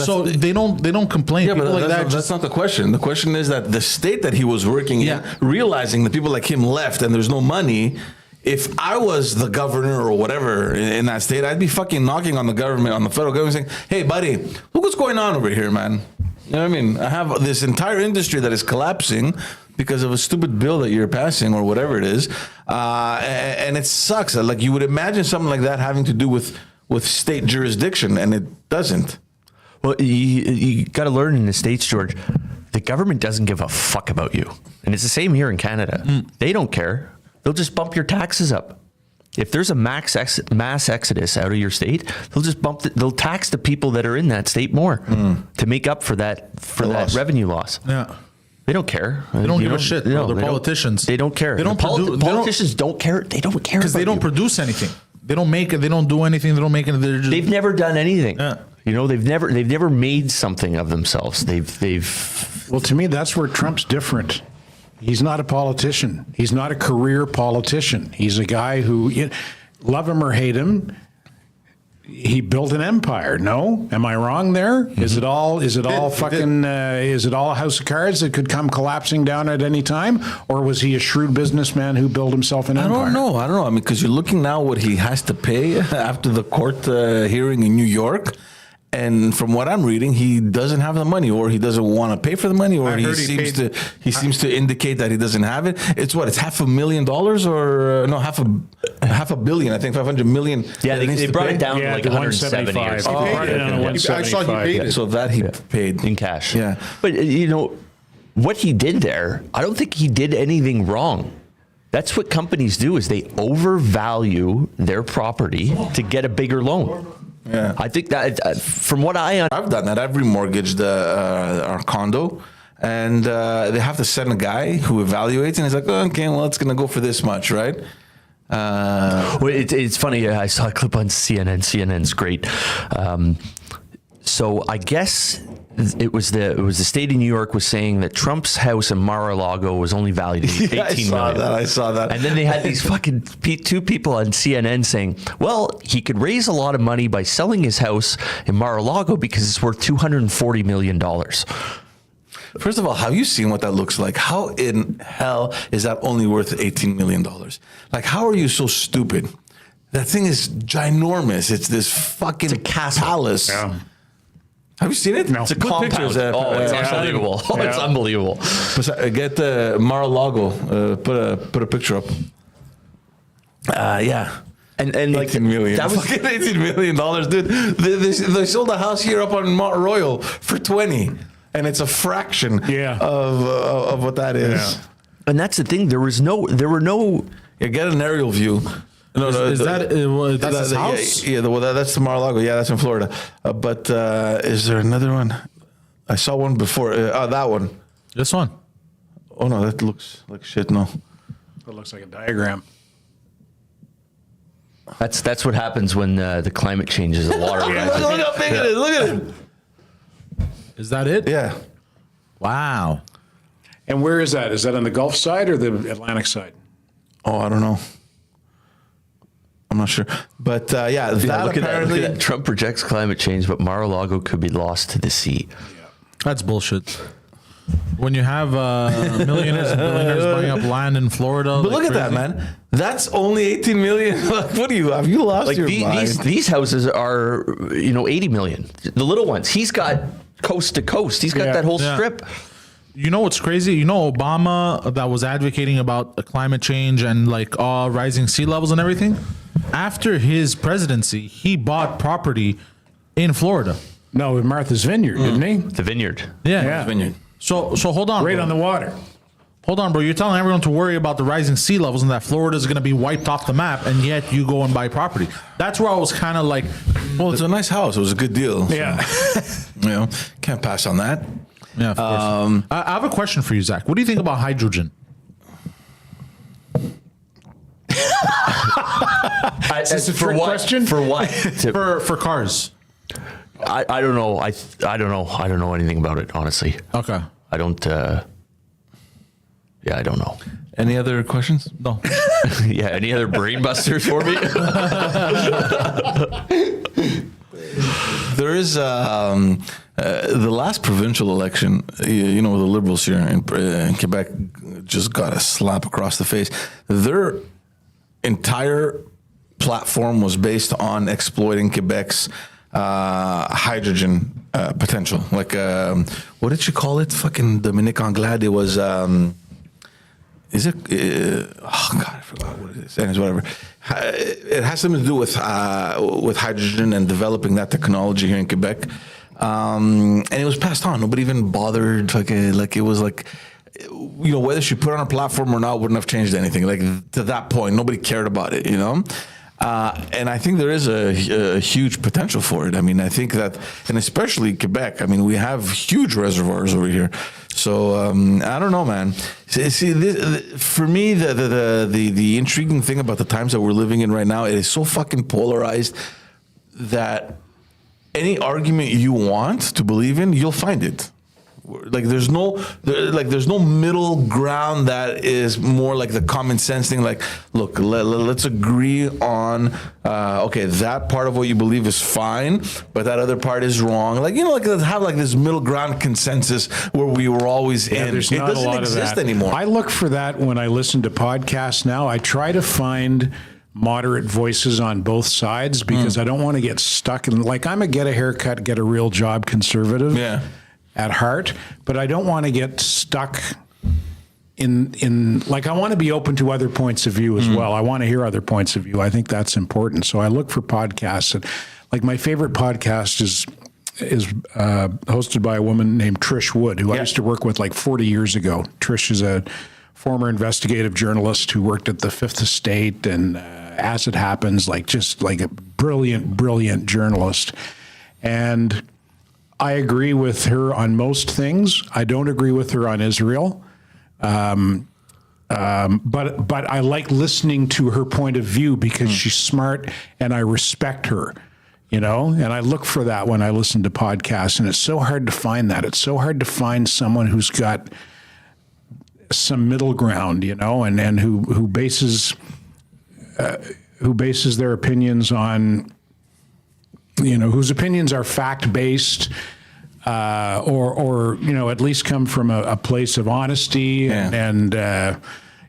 So they don't complain. Yeah, People but like that that's not the question. The question is that the state that he was working in, realizing that people like him left and there's no money. If I was the governor or whatever in that state, I'd be fucking knocking on the government, on the federal government, saying, "Hey, buddy, look what's going on over here, man. You know what I mean? I have this entire industry that is collapsing because of a stupid bill that you're passing or whatever it is, and it sucks. Like you would imagine something like that having to do with state jurisdiction, and it doesn't." Well, you got to learn in the States, George, the government doesn't give a fuck about you. And it's the same here in Canada. They don't care. They'll just bump your taxes up. If there's a mass exodus out of your state, they'll just they'll tax the people that are in that state more to make up for that revenue loss. Yeah. They don't care. They don't give a shit. Bro. They're politicians. They don't care. They don't politicians don't care. They don't care because they don't produce anything. They don't make it. They don't do anything. They don't make it. They've never done anything. Yeah. You know, they've never made something of themselves. Well, to me, that's where Trump's different. He's not a politician. He's not a career politician. He's a guy who, love him or hate him, he built an empire. No, am I wrong there? Mm-hmm. Is it all fucking? Is it all a house of cards that could come collapsing down at any time, or was he a shrewd businessman who built himself an empire? I don't know. I mean, because you're looking now what he has to pay after the court hearing in New York. And from what I'm reading, he doesn't have the money, or he doesn't want to pay for the money, or he seems to indicate that he doesn't have it. It's $500,000 or no, half a billion. I think 500 million. Yeah, they brought it down to like 170 or something. He paid it on 175. I saw he paid it. So that he paid in cash. Yeah, but what he did there, I don't think he did anything wrong. That's what companies do: is they overvalue their property to get a bigger loan. Yeah, I think that from what I've done that. I've remortgaged our condo, and they have to send a guy who evaluates, and he's like, oh, okay, well, it's going to go for this much, right? Well, it's funny. I saw a clip on CNN. CNN's great. So I guess it was the state of New York was saying that Trump's house in Mar-a-Lago was only valued at 18 million. I saw that. And then they had these fucking two people on CNN saying, well, he could raise a lot of money by selling his house in Mar-a-Lago because it's worth $240 million. First of all, have you seen what that looks like? How in hell is that only worth $18 million? Like, how are you so stupid? That thing is ginormous. It's this fucking palace. Yeah. Have you seen it? No. It's a Good compound. pictures. It's unbelievable. Yeah. It's unbelievable. Get the Mar-a-Lago. Put a picture up. Yeah. And like 18 million. that was fucking $18 million, dude. They sold a house here up on Mount Royal for 20, and it's a fraction of what that is. Yeah. and that's the thing. There were no. Yeah, get an aerial view. No, Is that that's his house? Yeah, that's the Mar-a-Lago. Yeah, that's in Florida. But is there another one? I saw one before. That one. This one. Oh no, that looks like shit. No. It looks like a diagram. That's what happens when the climate changes. The water rises. Look how big it is. Look at it. Is that it? Yeah. Wow. And where is that? Is that on the Gulf side or the Atlantic side? Oh, I don't know. I'm not sure. But yeah, that Look at apparently. that. Trump projects climate change, but Mar-a-Lago could be lost to the sea. That's bullshit. When you have millionaires and billionaires buying up land in Florida. But look at that, man. That's only 18 million. Like, what do you have? You lost your mind. These houses are 80 million. The little ones. He's got coast to coast. He's got that whole strip. You know what's crazy? You know Obama that was advocating about climate change and like rising sea levels and everything? After his presidency, he bought property in Florida. No, with Martha's Vineyard, didn't he? The vineyard. Yeah. Vineyard. So hold on. Right bro. on the water. Hold on, bro. You're telling everyone to worry about the rising sea levels and that Florida is going to be wiped off the map, and yet you go and buy property. That's where I was kind of like, Well, it's a nice house. It was a good deal. So, Yeah. can't pass on that. yeah, of course. I have a question for you, Zach. What do you think about hydrogen? Is this a trick question? For what? For cars. I don't know. I don't know. I don't know anything about it, honestly. Okay. I don't. I don't know. Any other questions? No. Yeah. Any other brain busters for me? There is the last provincial election. The Liberals here in Quebec just got a slap across the face. Their entire platform was based on exploiting Quebec's hydrogen potential. Like, what did you call it? Fucking Dominique Anglade. It was. Is it? Oh God, I forgot what it is. Anyways, whatever. It has something to do with hydrogen and developing that technology here in Quebec. And it was passed on. Nobody even bothered. Like it was like, whether she put it on a platform or not wouldn't have changed anything. Like to that point, nobody cared about it. And I think there is a huge potential for it. I mean, I think that, and especially Quebec, I mean, we have huge reservoirs over here. So I don't know, man. See, for me, the intriguing thing about the times that we're living in right now, it is so fucking polarized that any argument you want to believe in, you'll find it. Like there's no middle ground that is more like the common sense thing. Like, look, let's agree on that part of what you believe is fine, but that other part is wrong. Like let's have like this middle ground consensus where we were always in. There's It not a doesn't lot exist of that anymore. I look for that when I listen to podcasts now. I try to find moderate voices on both sides because I don't want to get stuck in, like, I'm a get a haircut, get a real job conservative. Yeah. At heart, but I don't want to get stuck in like, I want to be open to other points of view as well. I want to hear other points of view. I think that's important. So I look for podcasts, and like my favorite podcast is hosted by a woman named Trish Wood, who I used to work with like 40 years ago. Trish is a former investigative journalist who worked at the Fifth Estate and As It Happens, like just like a brilliant journalist. And I agree with her on most things. I don't agree with her on Israel. But I like listening to her point of view because she's smart and I respect her. you know, and I look for that when I listen to podcasts, and it's so hard to find that. It's so hard to find someone who's got some middle ground, you know, and who bases their opinions on, you know, whose opinions are fact-based, or you know, at least come from a place of honesty and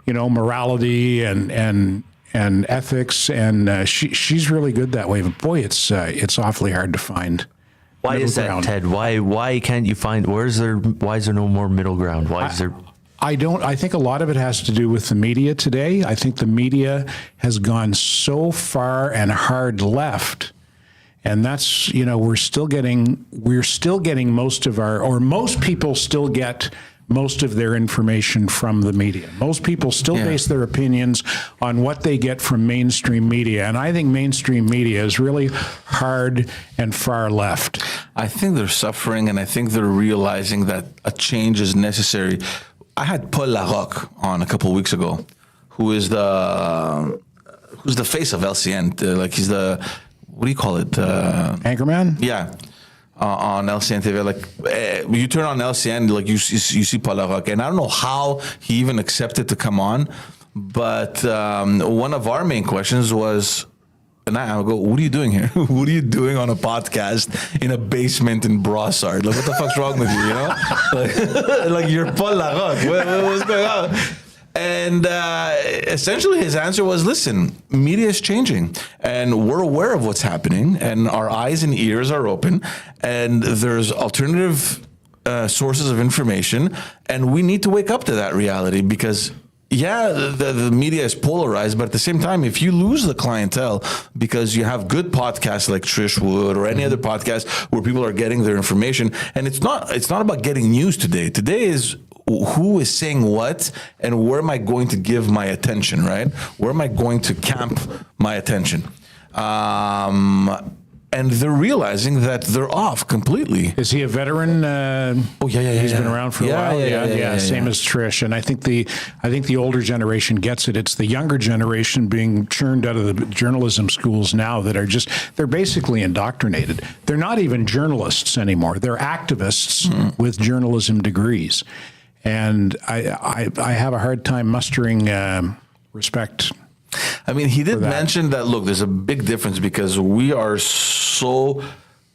you know, morality and ethics, and she's really good that way. But boy, it's awfully hard to find. Why is that, ground. Ted? Why can't you find? Why is there no more middle ground? Why is there? I think a lot of it has to do with the media today. I think the media has gone so far and hard left. And that's, you know, we're still getting most people still get most of their information from the media. Most people still base their opinions on what they get from mainstream media. And I think mainstream media is really hard and far left. I think they're suffering, and I think they're realizing that a change is necessary. I had Paul Larocque on a couple of weeks ago, who's the face of LCN. Like he's the, what do you call it? Anchorman? Yeah. On LCN TV, like you turn on LCN, like you see Paul Larocque, and I don't know how he even accepted to come on, but one of our main questions was, and I go, "What are you doing here? What are you doing on a podcast in a basement in Brossard? Like, what the fuck's wrong with you? You know, like you're Paul Larocque. What's going on?" And essentially his answer was, listen, media is changing and we're aware of what's happening and our eyes and ears are open and there's alternative sources of information and we need to wake up to that reality because the media is polarized, but at the same time, if you lose the clientele because you have good podcasts like Trish Wood or any other podcast where people are getting their information, and it's not about getting news today. Today is who is saying what and where am I going to give my attention, right? Where am I going to camp my attention? And they're realizing that they're off completely. Is he a veteran? He's been around for a while. Yeah, same as Trish. And I think the older generation gets it. It's the younger generation being churned out of the journalism schools now that are they're basically indoctrinated. They're not even journalists anymore. They're activists with journalism degrees. And I have a hard time mustering respect. I mean, he did mention that, look, there's a big difference because we are so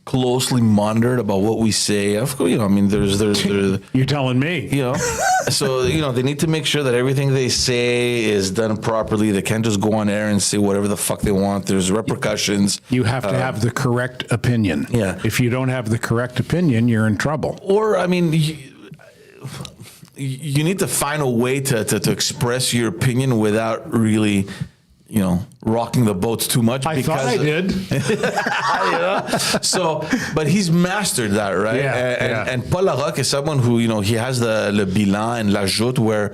closely monitored about what we say. Of course, you know, I mean, there's You're telling me. You know, so, you know, they need to make sure that everything they say is done properly. They can't just go on air and say whatever the fuck they want. There's repercussions. You have to have the correct opinion. Yeah. If you don't have the correct opinion, you're in trouble. Or, I mean, you need to find a way to express your opinion without really, you know, rocking the boat too much. I thought I did. So, but he's mastered that, right? And Paul Larocque is someone who, you know, he has the Le Bilan and La Joute where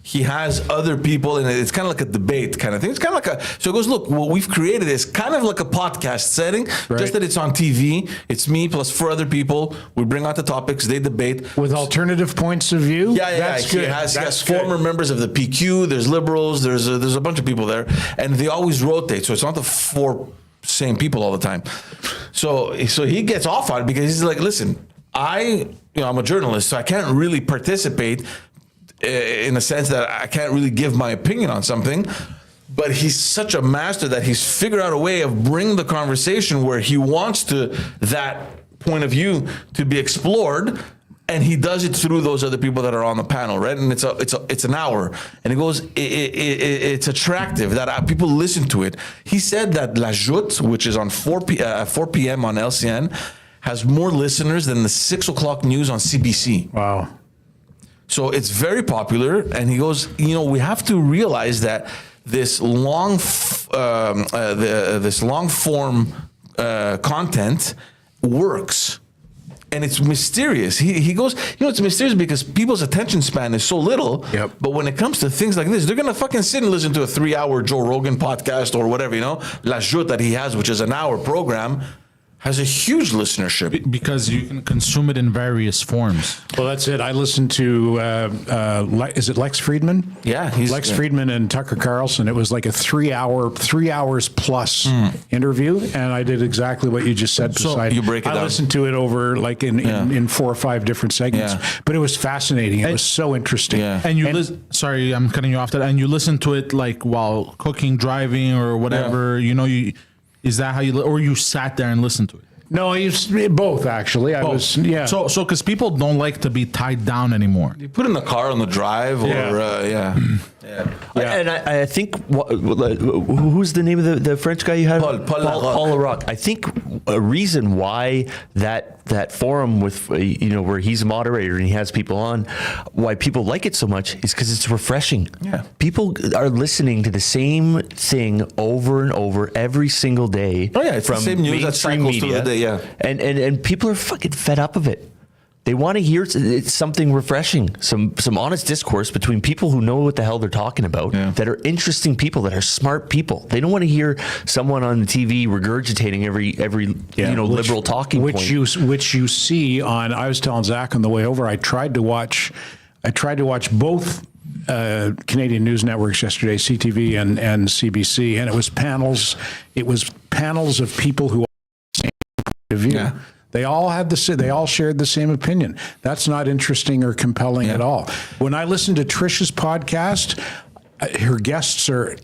he has other people, and it's kind of like a debate kind of thing. It's kind of like so it goes, look, what we've created is kind of like a podcast setting, just that it's on TV. It's me plus 4 other people. We bring out the topics, they debate. With alternative points of view? That's good. He has former members of the PQ, there's liberals, there's a bunch of people there, and they always rotate. So it's not the 4 same people all the time. So he gets off on it because he's like, listen, I'm a journalist, so I can't really participate in a sense that I can't really give my opinion on something, but he's such a master that he's figured out a way of bringing the conversation where he wants that point of view to be explored, and he does it through those other people that are on the panel, right? And it's an hour, and he goes, it's attractive that people listen to it. He said that La Joute, which is on 4 p.m. on LCN, has more listeners than the 6 o'clock news on CBC. Wow. So it's very popular, and he goes, you know, we have to realize that this long form content works, and it's mysterious. He goes, you know, it's mysterious because people's attention span is so little. Yep. But when it comes to things like this, they're gonna fucking sit and listen to a 3-hour Joe Rogan podcast or whatever, you know, La Joute that he has, which is an hour program. has a huge listenership. Because you can consume it in various forms. Well, that's it. I listened to, is it Lex Friedman? Yeah, he's Lex Friedman and Tucker Carlson. It was like a 3 hours plus interview, and I did exactly what you just said. So Poseidon. you break it I down. listened to it over like in 4 or 5 different segments, Yeah. but it was fascinating. It was so interesting. Yeah. And you sorry, I'm cutting you off there. And you listen to it like while cooking, driving, or whatever. You know, is that how you or you sat there and listened to it? No, both actually. I was So because people don't like to be tied down anymore. You put in the car on the drive, or And I think who's the name of the French guy you had? Paul Paul Larocque. I think a reason why that forum with where he's a moderator and he has people on, why people like it so much is because it's refreshing. Yeah. People are listening to the same thing over and over every single day. Oh, yeah, it's the same news that mainstream cycles through the day, yeah. And people are fucking fed up of it. They want to hear it's something refreshing, some honest discourse between people who know what the hell they're talking about, that are interesting people, that are smart people. They don't want to hear someone on the TV regurgitating every liberal talking point. Which you see on. I was telling Zach on the way over. I tried to watch both Canadian news networks yesterday, CTV and CBC, and it was panels. It was panels of people who same point of view. Yeah. They all shared the same opinion. That's not interesting or compelling at all. When I listen to Trish's podcast, her guests are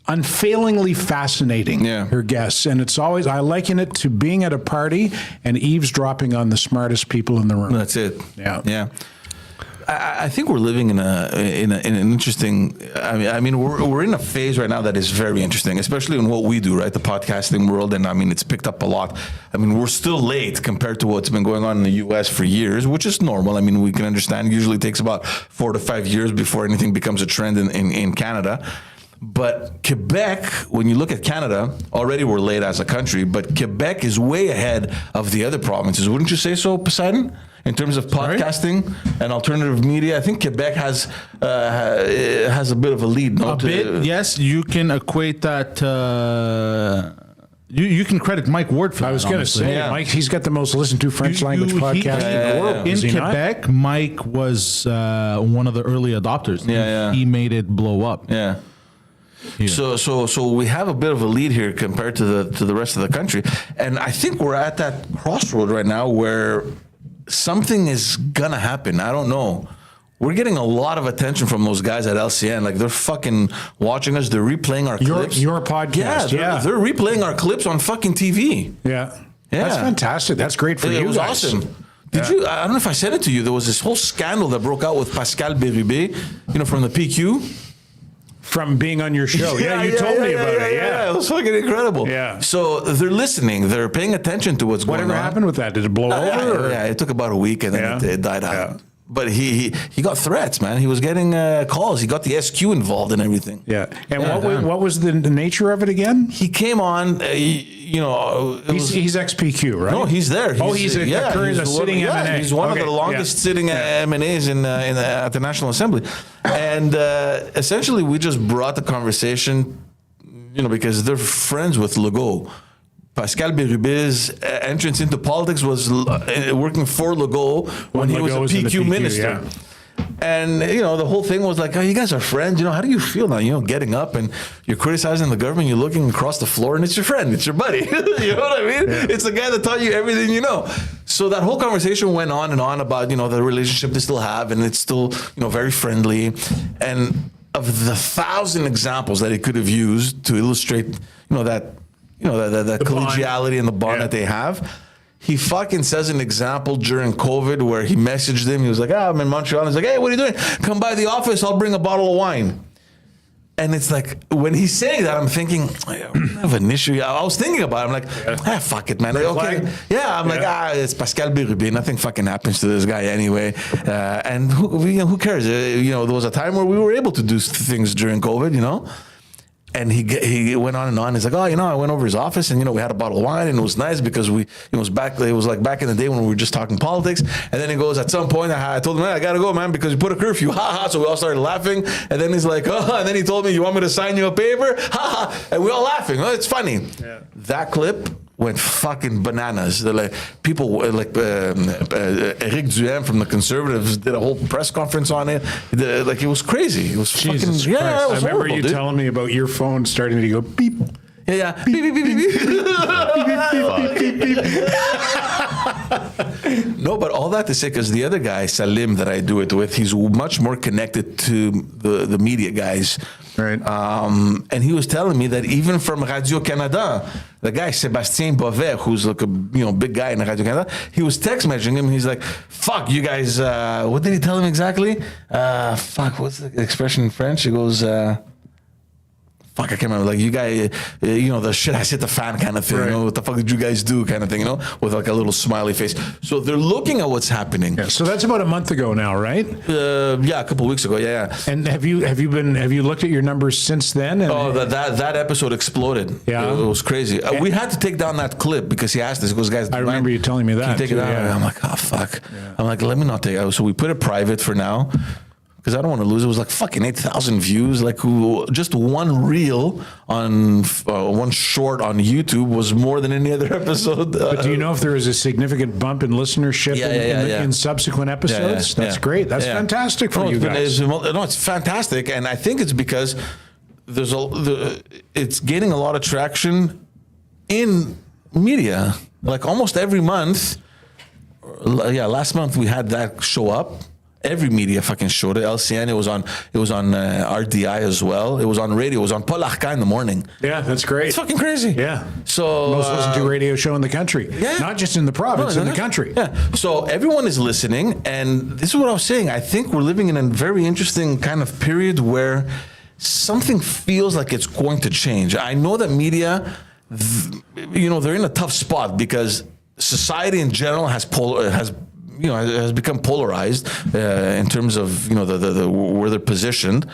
unfailingly fascinating. Yeah. Her guests, and it's always, I liken it to being at a party and eavesdropping on the smartest people in the room. That's it. Yeah. I think we're living in an interesting. I mean, we're in a phase right now that is very interesting, especially in what we do, right? The podcasting world, and I mean, it's picked up a lot. I mean, we're still late compared to what's been going on in the U.S. for years, which is normal. I mean, we can understand. It usually takes about 4 to 5 years before anything becomes a trend in Canada. But Quebec, when you look at Canada, already we're late as a country, but Quebec is way ahead of the other provinces. Wouldn't you say so, Poseidon? In terms of podcasting and alternative media, I think Quebec has a bit of a lead. Yes. You can equate that. You can credit Mike Ward for that. I was going to say, Mike, he's got the most listened to French language podcast in the world. In is he not? Quebec, Mike was one of the early adopters. He made it blow up. Yeah. So we have a bit of a lead here compared to the rest of the country, and I think we're at that crossroad right now where something is gonna happen. I don't know. We're getting a lot of attention from those guys at LCN. Like, they're fucking watching us. They're replaying our clips. Your podcast. They're replaying our clips on fucking TV. Yeah. That's fantastic. That's great for you It was guys. awesome. Did you? I don't know if I said it to you. There was this whole scandal that broke out with Pascal Bérubé, from the PQ. From being on your show. You told me about it. Yeah. It was fucking incredible. Yeah. So they're listening. They're paying attention to what's going on. Whatever happened with that? Did it blow over? Yeah, it took about a week and then it died out. Yeah. But he got threats, man. He was getting calls. He got the SQ involved and everything. Yeah. And what was the nature of it again? He came on, He's XPQ, right? No, he's there. He's a current sitting M&A. He's one of the longest sitting M&As at the National Assembly. And essentially, we just brought the conversation, because they're friends with Legault. Pascal Bérubé's entrance into politics was working for Legault when he was a PQ minister. Yeah. And, the whole thing was like, oh, you guys are friends. How do you feel now? Getting up and you're criticizing the government, you're looking across the floor and it's your friend, it's your buddy. You know what I mean? Yeah. It's the guy that taught you everything you know. So that whole conversation went on and on about, the relationship they still have, and it's still, very friendly. And of the 1,000 examples that he could have used to illustrate, that collegiality and the bond that they have, he fucking says an example during COVID where he messaged him. He was like, I'm in Montreal. He's like, hey, what are you doing? Come by the office. I'll bring a bottle of wine. And it's like, when he's saying that, I'm thinking, I don't have an issue. I was thinking about it. I'm like, fuck it, man. Okay. Yeah, I'm like, it's Pascal Bérubé. Nothing fucking happens to this guy anyway. And who cares? There was a time where we were able to do things during COVID, And he went on and on. He's like, oh, I went over his office and, we had a bottle of wine and it was nice because it was like back in the day when we were just talking politics. And then he goes, at some point, I told him, I got to go, man, because you put a curfew. Ha ha. So we all started laughing. And then he's like, oh, and then he told me, you want me to sign you a paper? Ha ha. And we all laughing. Oh, it's funny. Yeah. That clip went fucking bananas. Like people like Eric Duhem from the Conservatives did a whole press conference on it. It was crazy. It was Jesus fucking Christ. it was I remember horrible, you dude. telling me about your phone starting to go beep. Yeah. Beep, beep, beep, beep, beep. No, but all that to say, because the other guy, Salim, that I do it with, he's much more connected to the media guys. Right. And he was telling me that even from Radio Canada, the guy, Sébastien Bovet, who's like a big guy in Radio Canada, he was text messaging him. He's like, fuck, you guys, what did he tell him exactly? What's the expression in French? He goes, I can't remember. Like, you guys, the shit has hit the fan kind of thing. Right. What the fuck did you guys do kind of thing, with like a little smiley face. So they're looking at what's happening. Yeah, so that's about a month ago now, right? Yeah, a couple of weeks ago. Yeah. And have you looked at your numbers since then? And That episode exploded. Yeah. It was crazy. We had to take down that clip because he asked us. He goes, guys, I remember you telling me that. Can you take it too, down? yeah. I'm like, oh fuck. Yeah. I'm like, let me not take it. So we put it private for now. Because I don't want to lose. It was like fucking 8,000 views. Like just one reel on one short on YouTube was more than any other episode. But do you know if there is a significant bump in listenership in subsequent episodes? That's great. That's fantastic for you guys. It's fantastic, and I think it's because it's gaining a lot of traction in media. Like almost every month. Last month we had that show up. Every media fucking showed it. LCN, it was on RDI as well. It was on radio. It was on Paul Arcand in the morning. Yeah, that's great. It's fucking crazy. Yeah. So most listened to radio show in the country. Yeah. Not just in the province, in the country. Yeah. So everyone is listening, and this is what I was saying. I think we're living in a very interesting kind of period where something feels like it's going to change. I know that media, they're in a tough spot because society in general has become polarized in terms of where they're positioned.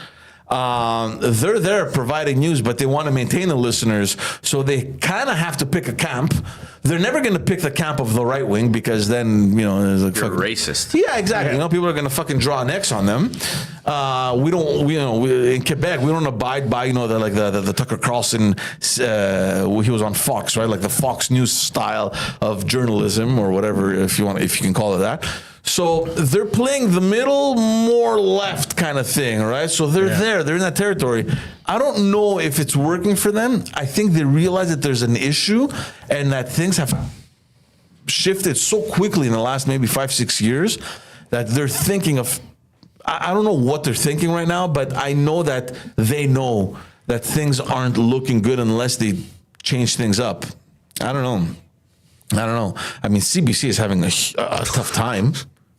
They're there providing news, but they want to maintain the listeners, so they kind of have to pick a camp. They're never going to pick the camp of the right wing because then it's like You're racist. Yeah, exactly. Yeah. People are going to fucking draw an X on them. In Quebec we don't abide by the Tucker Carlson. He was on Fox, right? Like the Fox News style of journalism or whatever, if you can call it that. So they're playing the middle, more left kind of thing, right? So they're they're in that territory. I don't know if it's working for them. I think they realize that there's an issue and that things have shifted so quickly in the last maybe 5-6 years that they're thinking of, I don't know what they're thinking right now, but I know that they know that things aren't looking good unless they change things up. I don't know. I mean, CBC is having a tough time.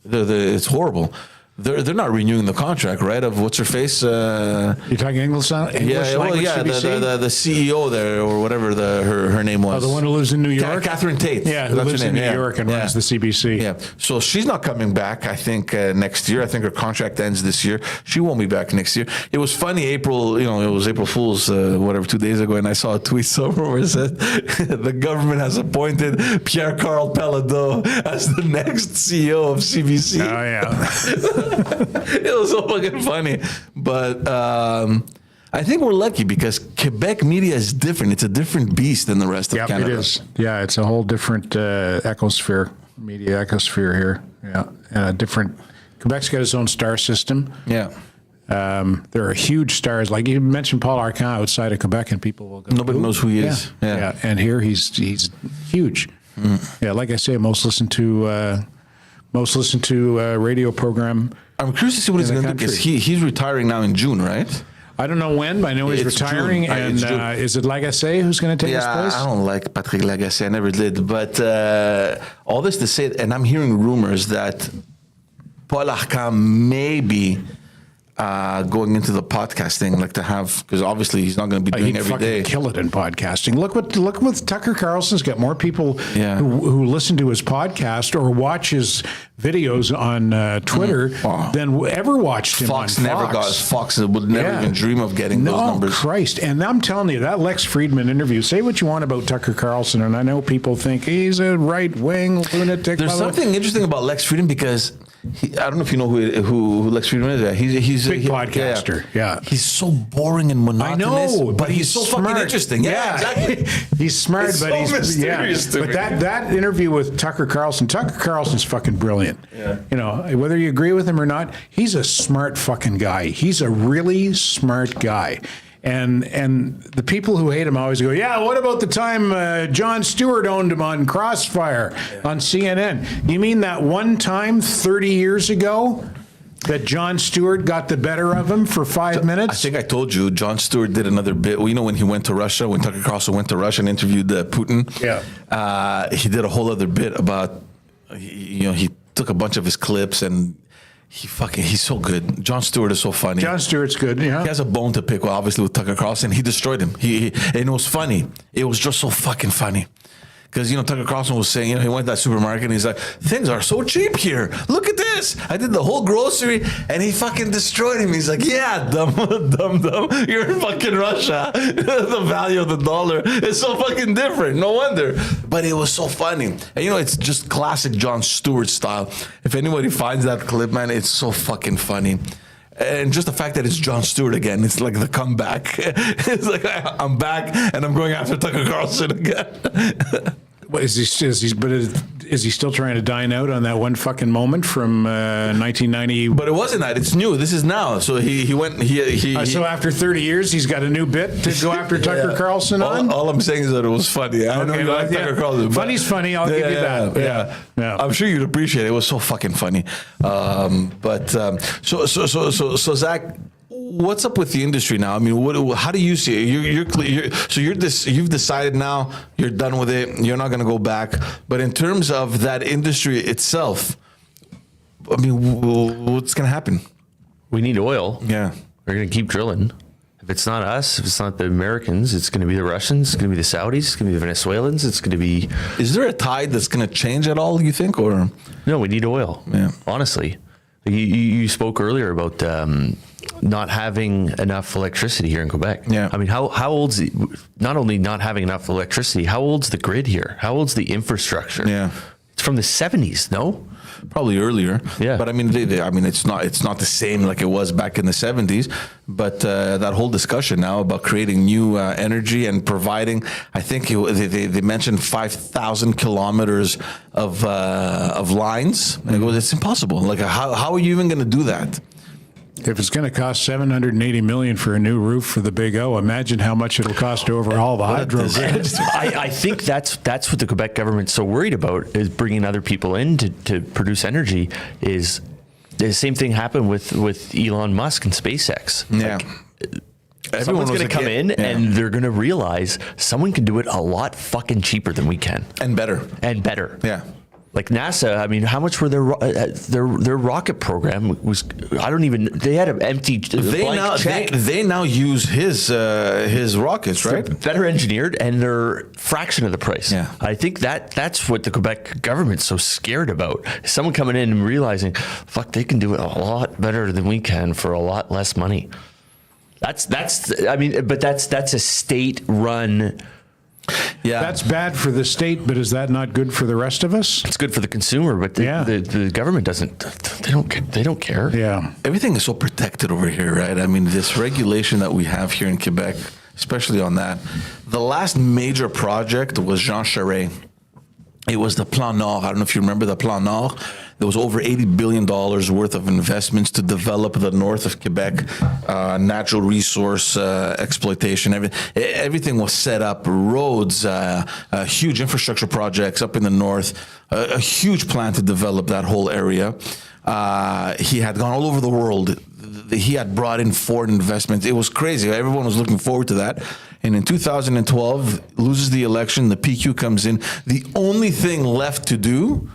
It's horrible. They're not renewing the contract, right? Of what's her face? You're talking English language CBC? The CEO there or whatever her name was. Oh, the one who lives in New York? Catherine Tate. Yeah, who lives in New York and runs the CBC. Yeah, so she's not coming back, I think, next year. I think her contract ends this year. She won't be back next year. It was funny, it was April Fool's, 2 days ago, and I saw a tweet somewhere where it said, the government has appointed Pierre-Carl Pelado as the next CEO of CBC. Oh, yeah. It was so fucking funny. But I think we're lucky because Quebec media is different. It's a different beast than the rest of Canada. It is. Yeah, it's a whole different media ecosphere here. Yeah, and Quebec's got its own star system. Yeah. There are huge stars. Like you mentioned Paul Arcand outside of Quebec, and people will go, nobody knows who he is. Yeah. And here he's huge. Yeah, like I say, most listened to radio program. I'm curious to see what he's going to do because he's retiring now in June, right? I don't know when, but I know he's retiring. June. And is it Lagacé who's going to take his place? I don't like Patrick Lagacé. I never did. But all this to say, and I'm hearing rumors that Paul Arcand may be going into the podcasting, like to have, because obviously he's not going to be doing He'd every fucking day. kill it in podcasting. Look what Tucker Carlson's got more people Yeah. who listen to his podcast or watch his videos on Twitter Wow. than ever watched him Fox on never Fox. Fox would never Yeah. even dream of getting those No, numbers. Christ. And I'm telling you, that Lex Friedman interview, say what you want about Tucker Carlson, and I know people think he's a right-wing lunatic. There's blah, blah, blah. something interesting about Lex Friedman because I don't know if you know who Lex Friedman is. He's Big podcaster, yeah. He's so boring and I monotonous. know, but he's so smart. fucking interesting. Yeah, exactly. He's smart, It's but so he's mysterious to But me. that interview with Tucker Carlson's fucking brilliant. Yeah. You know, whether you agree with him or not, he's a smart fucking guy. He's a really smart guy. And the people who hate him always go, yeah, what about the time Jon Stewart owned him on Crossfire on CNN? You mean that one time 30 years ago that Jon Stewart got the better of him for 5 minutes? I think I told you, Jon Stewart did another bit. Well, you know, when he went to Russia, when Tucker Carlson went to Russia and interviewed Putin, he did a whole other bit about, he took a bunch of his clips and he's so good. Jon Stewart is so funny. Jon Stewart's good, yeah. He has a bone to pick, well, obviously, with Tucker Carlson. He destroyed him. And it was funny. It was just so fucking funny. Because, Tucker Carlson was saying, he went to that supermarket and he's like, things are so cheap here. Look at this. I did the whole grocery and he fucking destroyed him. He's like, yeah, dumb. You're in fucking Russia. The value of the dollar is so fucking different. No wonder. But it was so funny. And, it's just classic Jon Stewart style. If anybody finds that clip, man, it's so fucking funny. And just the fact that it's Jon Stewart again, it's like the comeback. It's like, I'm back and I'm going after Tucker Carlson again. What, is he still trying to dine out on that one fucking moment from 1990? But it wasn't that. It's new. This is now. So he went. So after 30 years, he's got a new bit to go after Tucker Carlson on? All I'm saying is that it was funny. I know you like Tucker Carlson. Funny's funny. I'll give you that. Yeah. I'm sure you'd appreciate it. It was so fucking funny. So Zach, what's up with the industry now? I mean, how do you see it? You've decided now you're done with it. You're not going to go back. But in terms of that industry itself, I mean, what's going to happen? We need oil. Yeah. We're going to keep drilling. If it's not us, if it's not the Americans, it's going to be the Russians, it's going to be the Saudis, it's going to be the Venezuelans, it's going to be... Is there a tide that's going to change at all, you think? Or No, we need oil. Yeah. Honestly. You spoke earlier about not having enough electricity here in Quebec. Yeah. I mean, how old's not only not having enough electricity, how old's the grid here? How old's the infrastructure? Yeah. It's from the 70s, no? probably earlier. Yeah. But I mean, it's not the same like it was back in the 70s. But that whole discussion now about creating new energy and providing, I think they mentioned 5,000 kilometers of lines. And it goes, it's impossible. Like, how are you even going to do that? If it's going to cost $780 million for a new roof for the Big O, imagine how much it'll cost to overhaul the hydro grid. I think that's what the Quebec government's so worried about, is bringing other people in to produce energy. Is the same thing happened with Elon Musk and SpaceX. Yeah. Someone's going to come in and they're going to realize someone can do it a lot fucking cheaper than we can. And better. Yeah. Like NASA, I mean, how much were their rocket program was? I don't even. They had an empty blank check. They now use his rockets, right? They're better engineered and they're fraction of the price. Yeah. I think that's what the Quebec government's so scared about. Someone coming in and realizing, fuck, they can do it a lot better than we can for a lot less money. That's a state-run. Yeah, that's bad for the state, but is that not good for the rest of us? It's good for the consumer, but the government doesn't. They don't care. Yeah, everything is so protected over here, right? I mean, this regulation that we have here in Quebec, especially on that. The last major project was Jean Charest. It was the Plan Nord. I don't know if you remember the Plan Nord. There was over $80 billion worth of investments to develop the north of Quebec, natural resource exploitation. Everything was set up, roads, huge infrastructure projects up in the north, a huge plan to develop that whole area. He had gone all over the world. He had brought in foreign investments. It was crazy. Everyone was looking forward to that. And in 2012, loses the election. The PQ comes in. The only thing left to do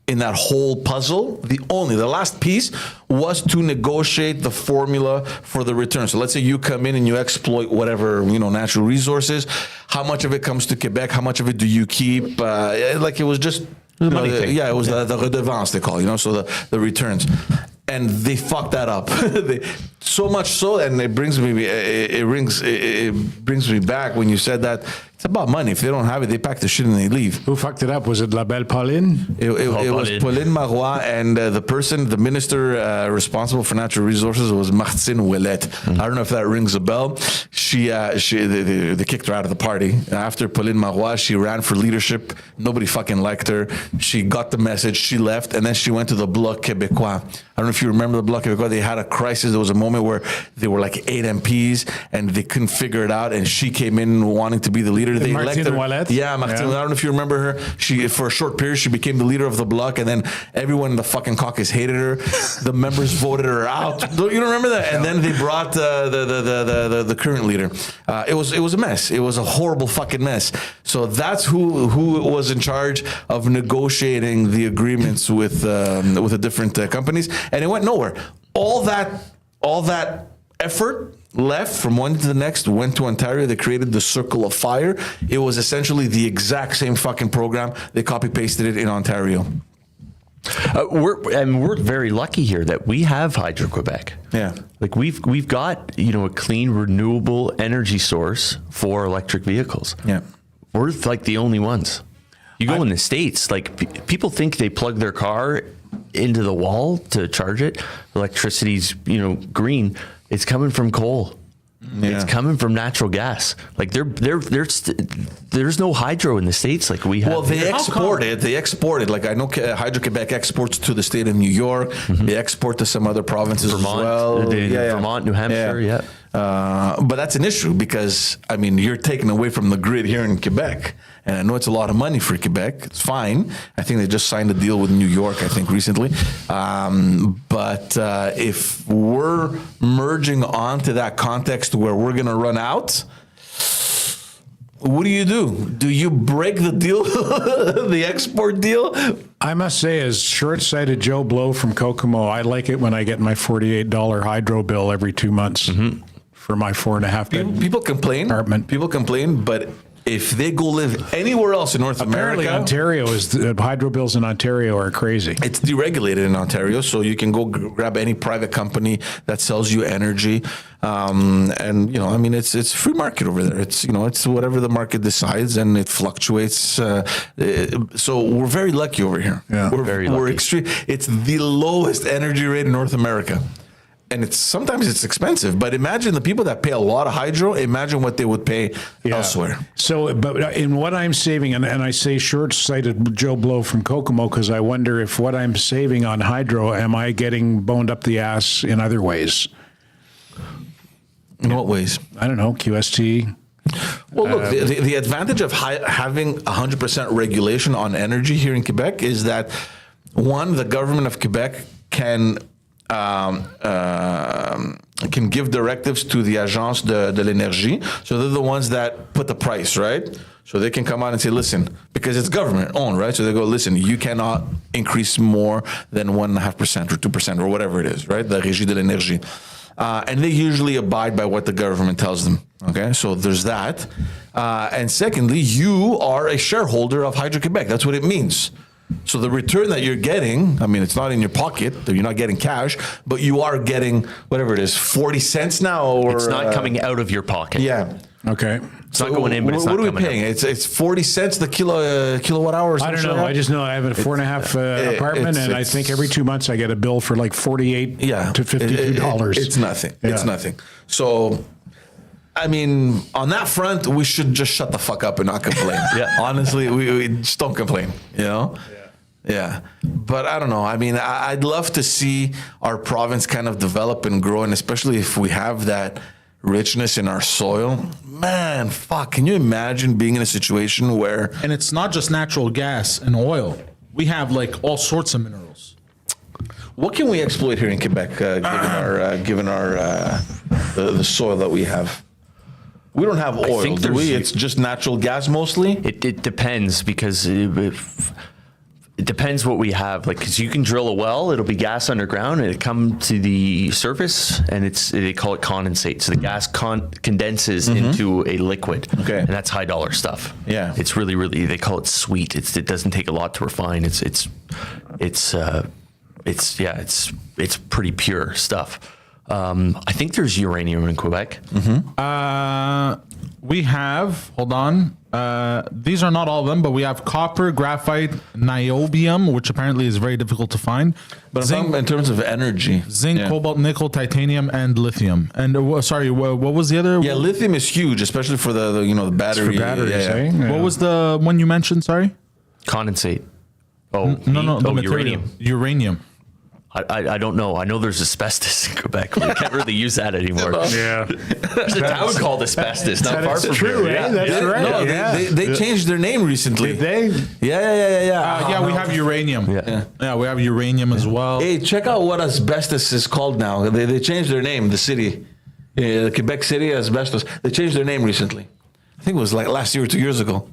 in that whole puzzle, the last piece was to negotiate the formula for the return. So let's say you come in and you exploit whatever, natural resources. How much of it comes to Quebec? How much of it do you keep? Like it was just the money thing. Yeah, it was the redevance they call, so the returns. And they fucked that up. So much so, and it brings me back when you said that it's about money. If they don't have it, they pack the shit and they leave. Who fucked it up? Was it La Belle Pauline? It was Pauline Marois, and the minister responsible for natural resources was Martine Ouellette. I don't know if that rings a bell. They kicked her out of the party. After Pauline Marois, she ran for leadership. Nobody fucking liked her. She got the message. She left, and then she went to the Bloc Québécois. I don't know if you remember the Bloc Québécois. They had a crisis. There was a moment where they were like 8 MPs, and they couldn't figure it out, and she came in wanting to be the leader. They elected her. Ouellette? Yeah, Martine. I don't know if you remember her. She, for a short period, she became the leader of the Bloc, and then everyone in the fucking caucus hated her. The members voted her out. You don't remember that? And then they brought the current leader. It was a mess. It was a horrible fucking mess. So that's who was in charge of negotiating the agreements with the different companies, and it went nowhere. All that effort left from one to the next, went to Ontario. They created the Circle of Fire. It was essentially the exact same fucking program. They copy pasted it in Ontario. We're very lucky here that we have Hydro-Quebec. Yeah. Like we've got, a clean, renewable energy source for electric vehicles. Yeah. We're like the only ones. You go in the States, like people think they plug their car into the wall to charge it. Electricity's, green. It's coming from coal. Yeah. It's coming from natural gas. Like there's no hydro in the States like we have. Well, they exported. Like I know Hydro-Quebec exports to the state of New York. Mm-hmm. They export to some other provinces Vermont, as well. Vermont, New Hampshire, yeah. But that's an issue because, you're taken away from the grid here in Quebec. And I know it's a lot of money for Quebec. It's fine. I think they just signed a deal with New York, I think, recently. But if we're merging onto that context where we're going to run out, what do? Do you break the deal, the export deal? I must say, as short-sighted Joe Blow from Kokomo, I like it when I get my $48 hydro bill every 2 months for my 4.5 bed People complain. apartment. People complain, but if they go live anywhere else in North Apparently, America, Ontario the hydro bills in Ontario are crazy. it's deregulated in Ontario, so you can go grab any private company that sells you energy, it's free market over there. It's whatever the market decides, and it fluctuates. So we're very lucky over here. Yeah, very lucky. We're extreme. It's the lowest energy rate in North America. And sometimes it's expensive, but imagine the people that pay a lot of hydro, imagine what they would pay elsewhere. So, but in what I'm saving, and I say short-sighted Joe Blow from Kokomo, because I wonder if what I'm saving on hydro, am I getting boned up the ass in other ways? In what ways? I don't know, QST. Well, look, the advantage of having 100% regulation on energy here in Quebec is that, one, the government of Quebec can give directives to the Agence de l'Énergie. So they're the ones that put the price, right? So they can come out and say, listen, because it's government owned, right? So they go, listen, you cannot increase more than 1.5% or 2% or whatever it is, right? The Régie de l'Énergie. And they usually abide by what the government tells them. Okay, so there's that. And secondly, you are a shareholder of Hydro-Quebec. That's what it means. So the return that you're getting, it's not in your pocket, you're not getting cash, but you are getting whatever it is, 40 cents now, or it's not coming out of your pocket. Yeah. Okay. It's not going in, but it's not coming out. What are we paying? It's 40 cents the kilowatt hour. I don't know. I just know I have a 4.5 apartment, and I think every 2 months I get a bill for like $48 to $52. It's nothing. Yeah. It's nothing. So, on that front, we should just shut the fuck up and not complain. Yeah. Honestly, we just don't complain, Yeah. But I don't know. I'd love to see our province kind of develop and grow, and especially if we have that richness in our soil. Man, fuck. Can you imagine being in a situation where... And it's not just natural gas and oil. We have all sorts of minerals. What can we exploit here in Quebec, given the soil that we have? We don't have oil, do we? It's just natural gas mostly? It depends because It depends what we have, like, because you can drill a well, it'll be gas underground, and it come to the surface, and they call it condensate. So the gas condenses into a liquid, Okay. and that's high dollar stuff. Yeah. It's really, really, they call it sweet. It doesn't take a lot to refine. It's pretty pure stuff. I think there's uranium in Quebec. We have, hold on. These are not all of them, but we have copper, graphite, niobium, which apparently is very difficult to find. But in terms of energy, Zinc, yeah. cobalt, nickel, titanium, and lithium. And what was the other? Yeah, lithium is huge, especially for the battery. For batteries, yeah. eh? Yeah. What was the one you mentioned? Sorry. Condensate. Oh, No, the material. uranium. Uranium. I don't know. I know there's asbestos in Quebec. We can't really use that anymore. Yeah. There's a town called asbestos, not far from true, here. eh? That's right. No, Yeah. they changed their name recently. Did they? Yeah. We have uranium. Yeah. We have uranium as well. Hey, check out what asbestos is called now. They changed their name, the city. Yeah, Quebec City, asbestos. They changed their name recently. I think it was like last year or 2 years ago.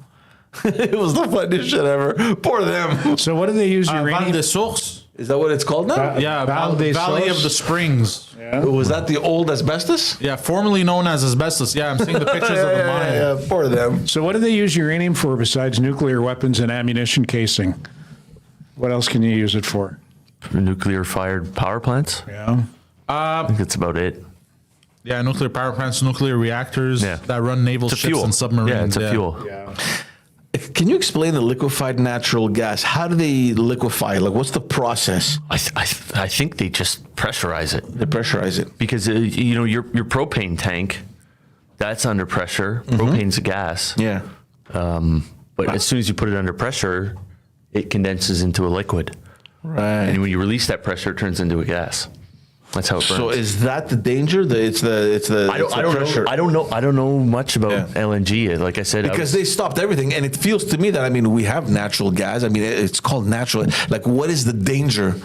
It was the funniest shit ever. Poor them. So what do they use Val uranium? des Sources. Is that what it's called now? Yeah, Val des Valley Sources. of the Springs. Was that the old asbestos? Yeah, formerly known as asbestos. Yeah, I'm seeing the pictures of the mine. Yeah, poor them. So what do they use uranium for besides nuclear weapons and ammunition casing? What else can you use it for? Nuclear-fired power plants. Yeah. I think that's about it. Yeah, nuclear power plants, nuclear reactors Yeah. that run naval It's a ships fuel. and submarines. Yeah, it's a fuel. Yeah. Can you explain the liquefied natural gas? How do they liquefy? Like, what's the process? I think they just pressurize it They pressurize it. because your propane tank, that's under pressure. Propane's a gas. Yeah. But as soon as you put it under pressure, it condenses into a liquid. Right. And when you release that pressure, it turns into a gas. That's how it burns. So is that the danger? It's the I don't pressure. know. I don't know much about Yeah. LNG. Like I said, Because they stopped everything, and it feels to me that we have natural gas. It's called natural. Like, what is the danger?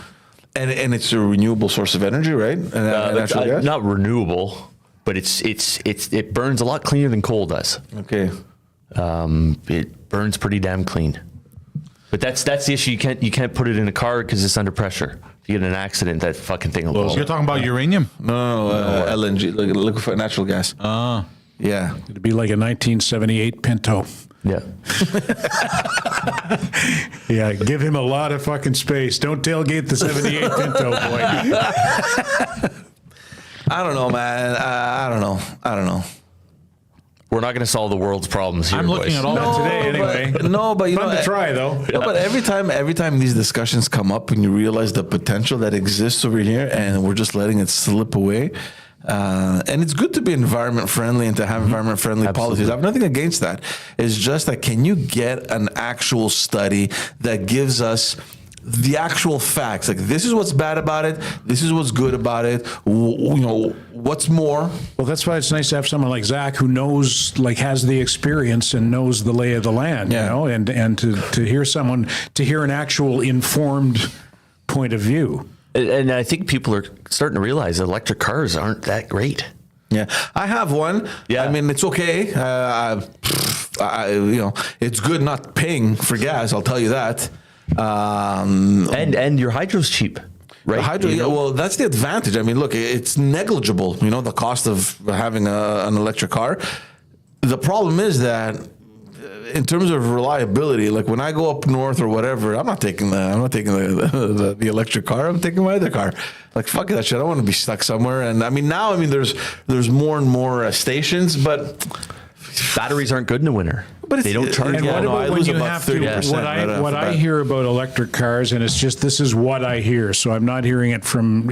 And it's a renewable source of energy, right? Natural gas. not renewable, but it burns a lot cleaner than coal does. Okay. It burns pretty damn clean. But that's the issue. You can't put it in a car because it's under pressure. If you get in an accident, that fucking thing will blow. You're talking about uranium? No, LNG, like liquefied natural gas. Yeah. It'd be like a 1978 Pinto. Yeah. Yeah, give him a lot of fucking space. Don't tailgate the 78 Pinto, boy. I don't know, man. I don't know. We're not going to solve the world's problems here. I'm looking boys. at all that today anyway. But you Fun know, to try, though. No, but every time these discussions come up and you realize the potential that exists over here, and we're just letting it slip away. And it's good to be environment friendly and to have environment friendly policies. I have nothing against that. It's just that, can you get an actual study that gives us the actual facts? Like, this is what's bad about it. This is what's good about it. What's more? Well, that's why it's nice to have someone like Zach who knows, like, has the experience and knows the lay of the land, Yeah. and to hear an actual informed point of view. And I think people are starting to realize that electric cars aren't that great. Yeah, I have one. Yeah. It's okay. It's good not paying for gas. I'll tell you that. And your hydro's cheap, right? Hydro, You know? well, that's the advantage. Look, it's negligible, the cost of having an electric car. The problem is that in terms of reliability, like when I go up north or whatever, I'm not taking the electric car. I'm taking my other car. Like, fuck that shit. I want to be stuck somewhere. And now there's more and more stations, but batteries aren't good in the winter. But they don't charge. And Yeah, what no, I about when lose you about have to? 30% What right off what the I bat. hear about electric cars, and it's just, this is what I hear. So I'm not hearing it from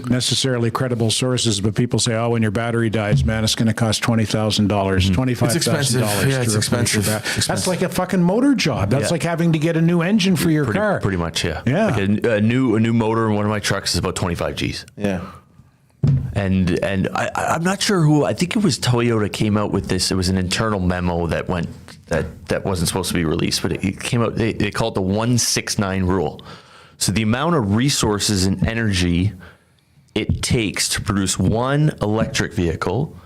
necessarily credible sources, but people say, oh, when your battery dies, man, it's going to cost $20,000, $25,000. Yeah, it's to replace expensive. your Expensive. That's like a fucking motor job. That's like having to get a new engine for your car. Pretty much, yeah. Yeah. Like a new motor in one of my trucks is about 25 G's. yeah. And I'm not sure who. I think it was Toyota came out with this. It was an internal memo that wasn't supposed to be released, but it came out. They call it the 169 rule. So the amount of resources and energy it takes to produce one electric vehicle,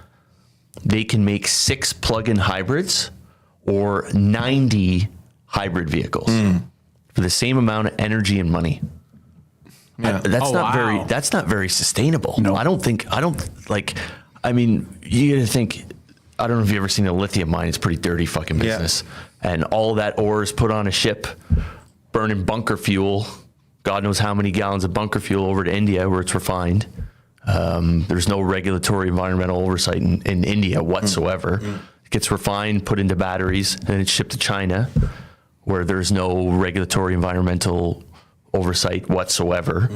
they can make 6 plug-in hybrids or 90 hybrid vehicles for the same amount of energy and money. Yeah. That's not very sustainable. No, I don't like, I mean, you gotta think, I don't know if you've ever seen a lithium mine. It's pretty dirty fucking business. Yeah. And all that ore is put on a ship, burning bunker fuel. God knows how many gallons of bunker fuel over to India where it's refined. There's no regulatory environmental oversight in India whatsoever. It gets refined, put into batteries, and it's shipped to China, where there's no regulatory environmental oversight whatsoever.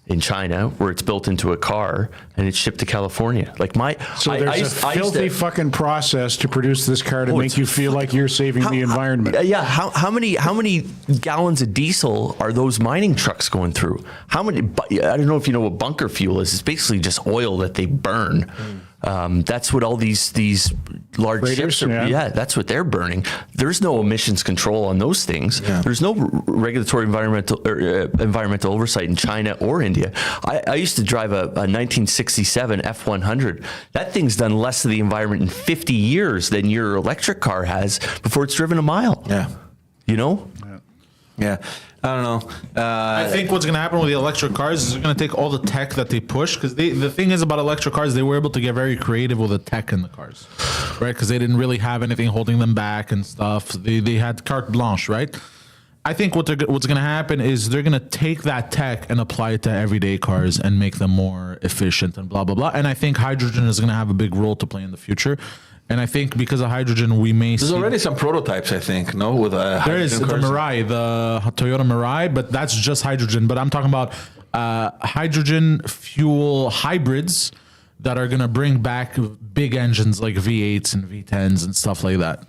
In China, where it's built into a car and it's shipped to California. Like there's a filthy fucking process to produce this car to make you feel like you're saving the environment. How many gallons of diesel are those mining trucks going through? How many? I don't know if you know what bunker fuel is. It's basically just oil that they burn. That's what all these large ships are. Yeah, that's what they're burning. There's no emissions control on those things. Yeah. There's no regulatory environmental oversight in China or India. I used to drive a 1967 F100. That thing's done less to the environment in 50 years than your electric car has before it's driven a mile. Yeah. You know? Yeah. I don't know. I think what's going to happen with the electric cars is they're going to take all the tech that they push, because the thing is about electric cars, they were able to get very creative with the tech in the cars, right? Because they didn't really have anything holding them back and stuff. They had carte blanche, right? I think what's going to happen is they're going to take that tech and apply it to everyday cars and make them more efficient and blah, blah, blah. And I think hydrogen is going to have a big role to play in the future. And I think because of hydrogen, we may There's already some prototypes, I think, no? With there is the Mirai, the Toyota Mirai, but that's just hydrogen. But I'm talking about hydrogen fuel hybrids that are going to bring back big engines like V8s and V10s and stuff like that.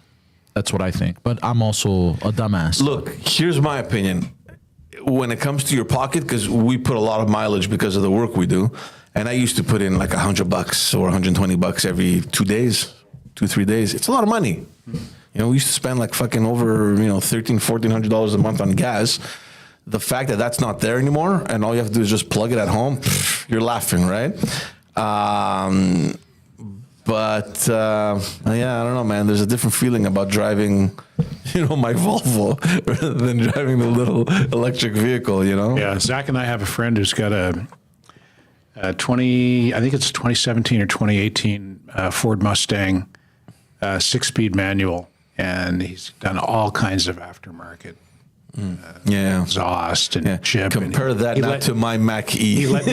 That's what I think. But I'm also a dumbass. Look, here's my opinion. When it comes to your pocket, because we put a lot of mileage because of the work we do, and I used to put in like $100 or $120 every 2 days. 2-3 days. It's a lot of money. You know, we used to spend like fucking over, $1,300-$1,400 a month on gas. The fact that that's not there anymore and all you have to do is just plug it at home, you're laughing, right? But yeah, I don't know, man. There's a different feeling about driving, my Volvo rather than driving the little electric vehicle, Yeah, Zach and I have a friend who's got a 2017 or 2018 Ford Mustang 6-speed manual, and he's done all kinds of aftermarket exhaust and chip. Compare that to my Mach-E. He let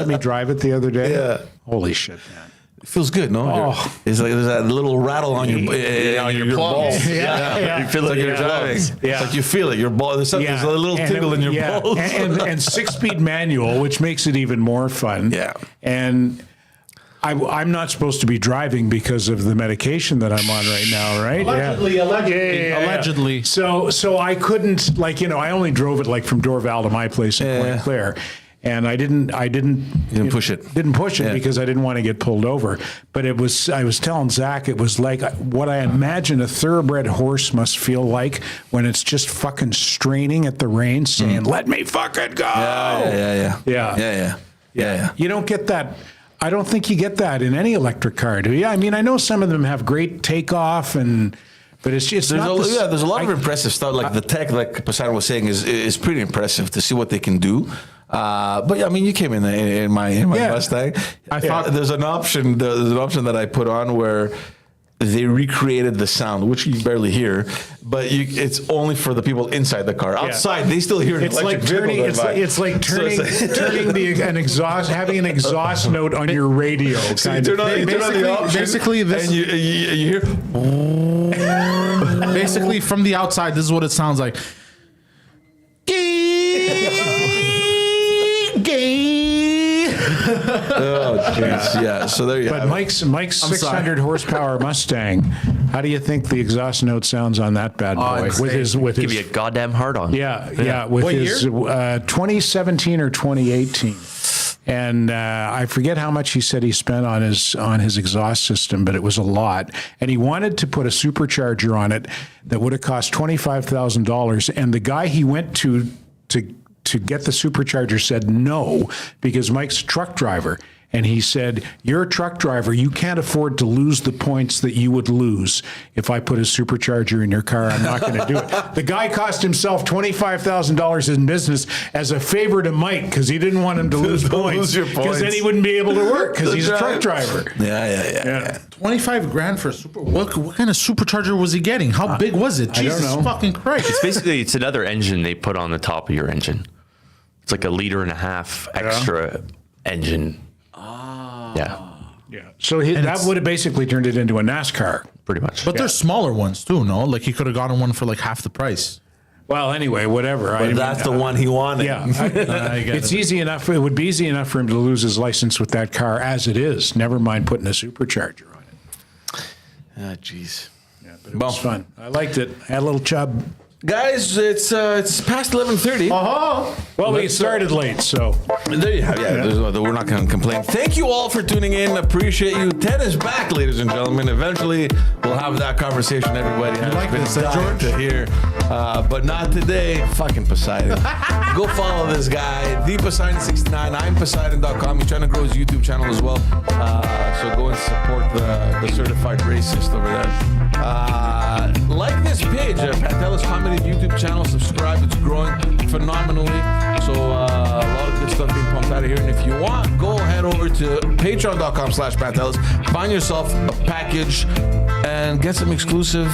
me drive it the other day. Yeah. Holy shit, man. It feels good, no? Oh. It's like there's that little rattle on your balls. Yeah. You feel like you're driving. Yeah. It's like you feel it. Your ball. There's a little tingle in your balls. And 6-speed manual, which makes it even more fun. Yeah. And I'm not supposed to be driving because of the medication that I'm on right now, right? Allegedly. So I couldn't, I only drove it like from Dorval to my place in Point Claire. And I didn't push it. Didn't push it because I didn't want to get pulled over. But I was telling Zach, it was like what I imagine a thoroughbred horse must feel like when it's just fucking straining at the reins, saying, "Let me fucking go." Yeah. You don't get that. I don't think you get that in any electric car, do you? I mean, I know some of them have great takeoff but it's just there's a lot of impressive stuff. Like the tech, like Poseidon was saying, is pretty impressive to see what they can do. But I mean, you came in my Mustang. I thought there's an option. There's an option that I put on where they recreated the sound, which you barely hear, but it's only for the people inside the car. Outside, they still hear an electric vehicle. It's like turning an exhaust, having an exhaust note on your radio. So you turn on the option, basically this, and you hear. Basically, from the outside, this is what it sounds like. Oh, jeez. Yeah. So there you go. But Mike's 600 horsepower Mustang. How do you think the exhaust note sounds on that bad boy? Give you a goddamn hard on. Yeah. With his 2017 or 2018. And I forget how much he said he spent on his exhaust system, but it was a lot. And he wanted to put a supercharger on it that would have cost $25,000. And the guy he went to get the supercharger said no, because Mike's a truck driver. and he said, "You're a truck driver. You can't afford to lose the points that you would lose if I put a supercharger in your car. I'm not going to do it." The guy cost himself $25,000 in business as a favor to Mike because he didn't want him to lose points, lose your because points. then he wouldn't be able to work because he's a truck driver. Yeah. 25 grand for a super. What kind of supercharger was he getting? How big was it? I don't Jesus know. fucking Christ! Basically, it's another engine they put on the top of your engine. It's like a 1.5 liter extra engine. Yeah, So that would have basically turned it into a NASCAR. pretty much. But there's smaller ones too, no? Like he could have gotten one for like half the price. Well, anyway, whatever. But that's the one he wanted. Yeah, it's easy enough. It would be easy enough for him to lose his license with that car as it is. Never mind putting a supercharger on it. Ah, jeez. Yeah, but it was fun. I liked it. Had a little chub. Guys, it's past 11:30. Well, we started late, so There you have it. We're not going to complain. Thank you all for tuning in. Appreciate you. Ted is back, ladies and gentlemen. Eventually, we'll have that conversation everybody has like been this, dying to hear. But not today. Fucking Poseidon. Go follow this guy, the Poseidon69. I'm Poseidon.com. He's trying to grow his YouTube channel as well. So go and support the certified racist over there. Like this page, Pantelis Comedy YouTube channel. Subscribe. It's growing phenomenally. So a lot of good stuff being pumped out of here. And if you want, go head over to patreon.com/Pantelis. Find yourself a package and get some exclusive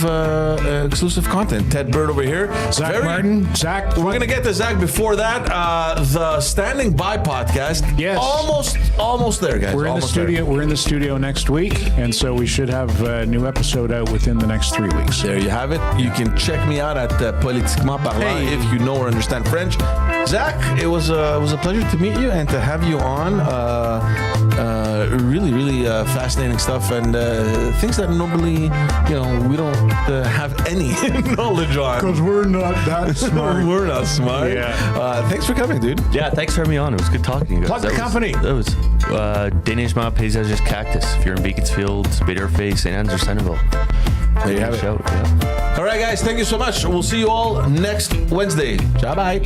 content. Ted Bird over here. Zach Martin. Zach, We're gonna get to Zach before that. The Standing By podcast. Yes. Almost there, guys. we're in the Almost studio. there. We're in the studio next week, and so we should have a new episode out within the next 3 weeks. There you have it. You can check me out at Politiquement Parlant if you know or understand French. Zach, it was a pleasure to meet you and to have you on. Really fascinating stuff and things that normally, we don't have any knowledge on. Because we're not that smart. We're not smart. Yeah. Thanks for coming, dude. Yeah, thanks for having me on. It was good talking to you guys. Plug the company. That was Déneigement Paysages Cactus. If you're in Beaconsfield, Baderfay, St. Anne's, or Centerville. There you have it. Shout, yeah. All right, guys. Thank you so much. We'll see you all next Wednesday. Ciao, bye.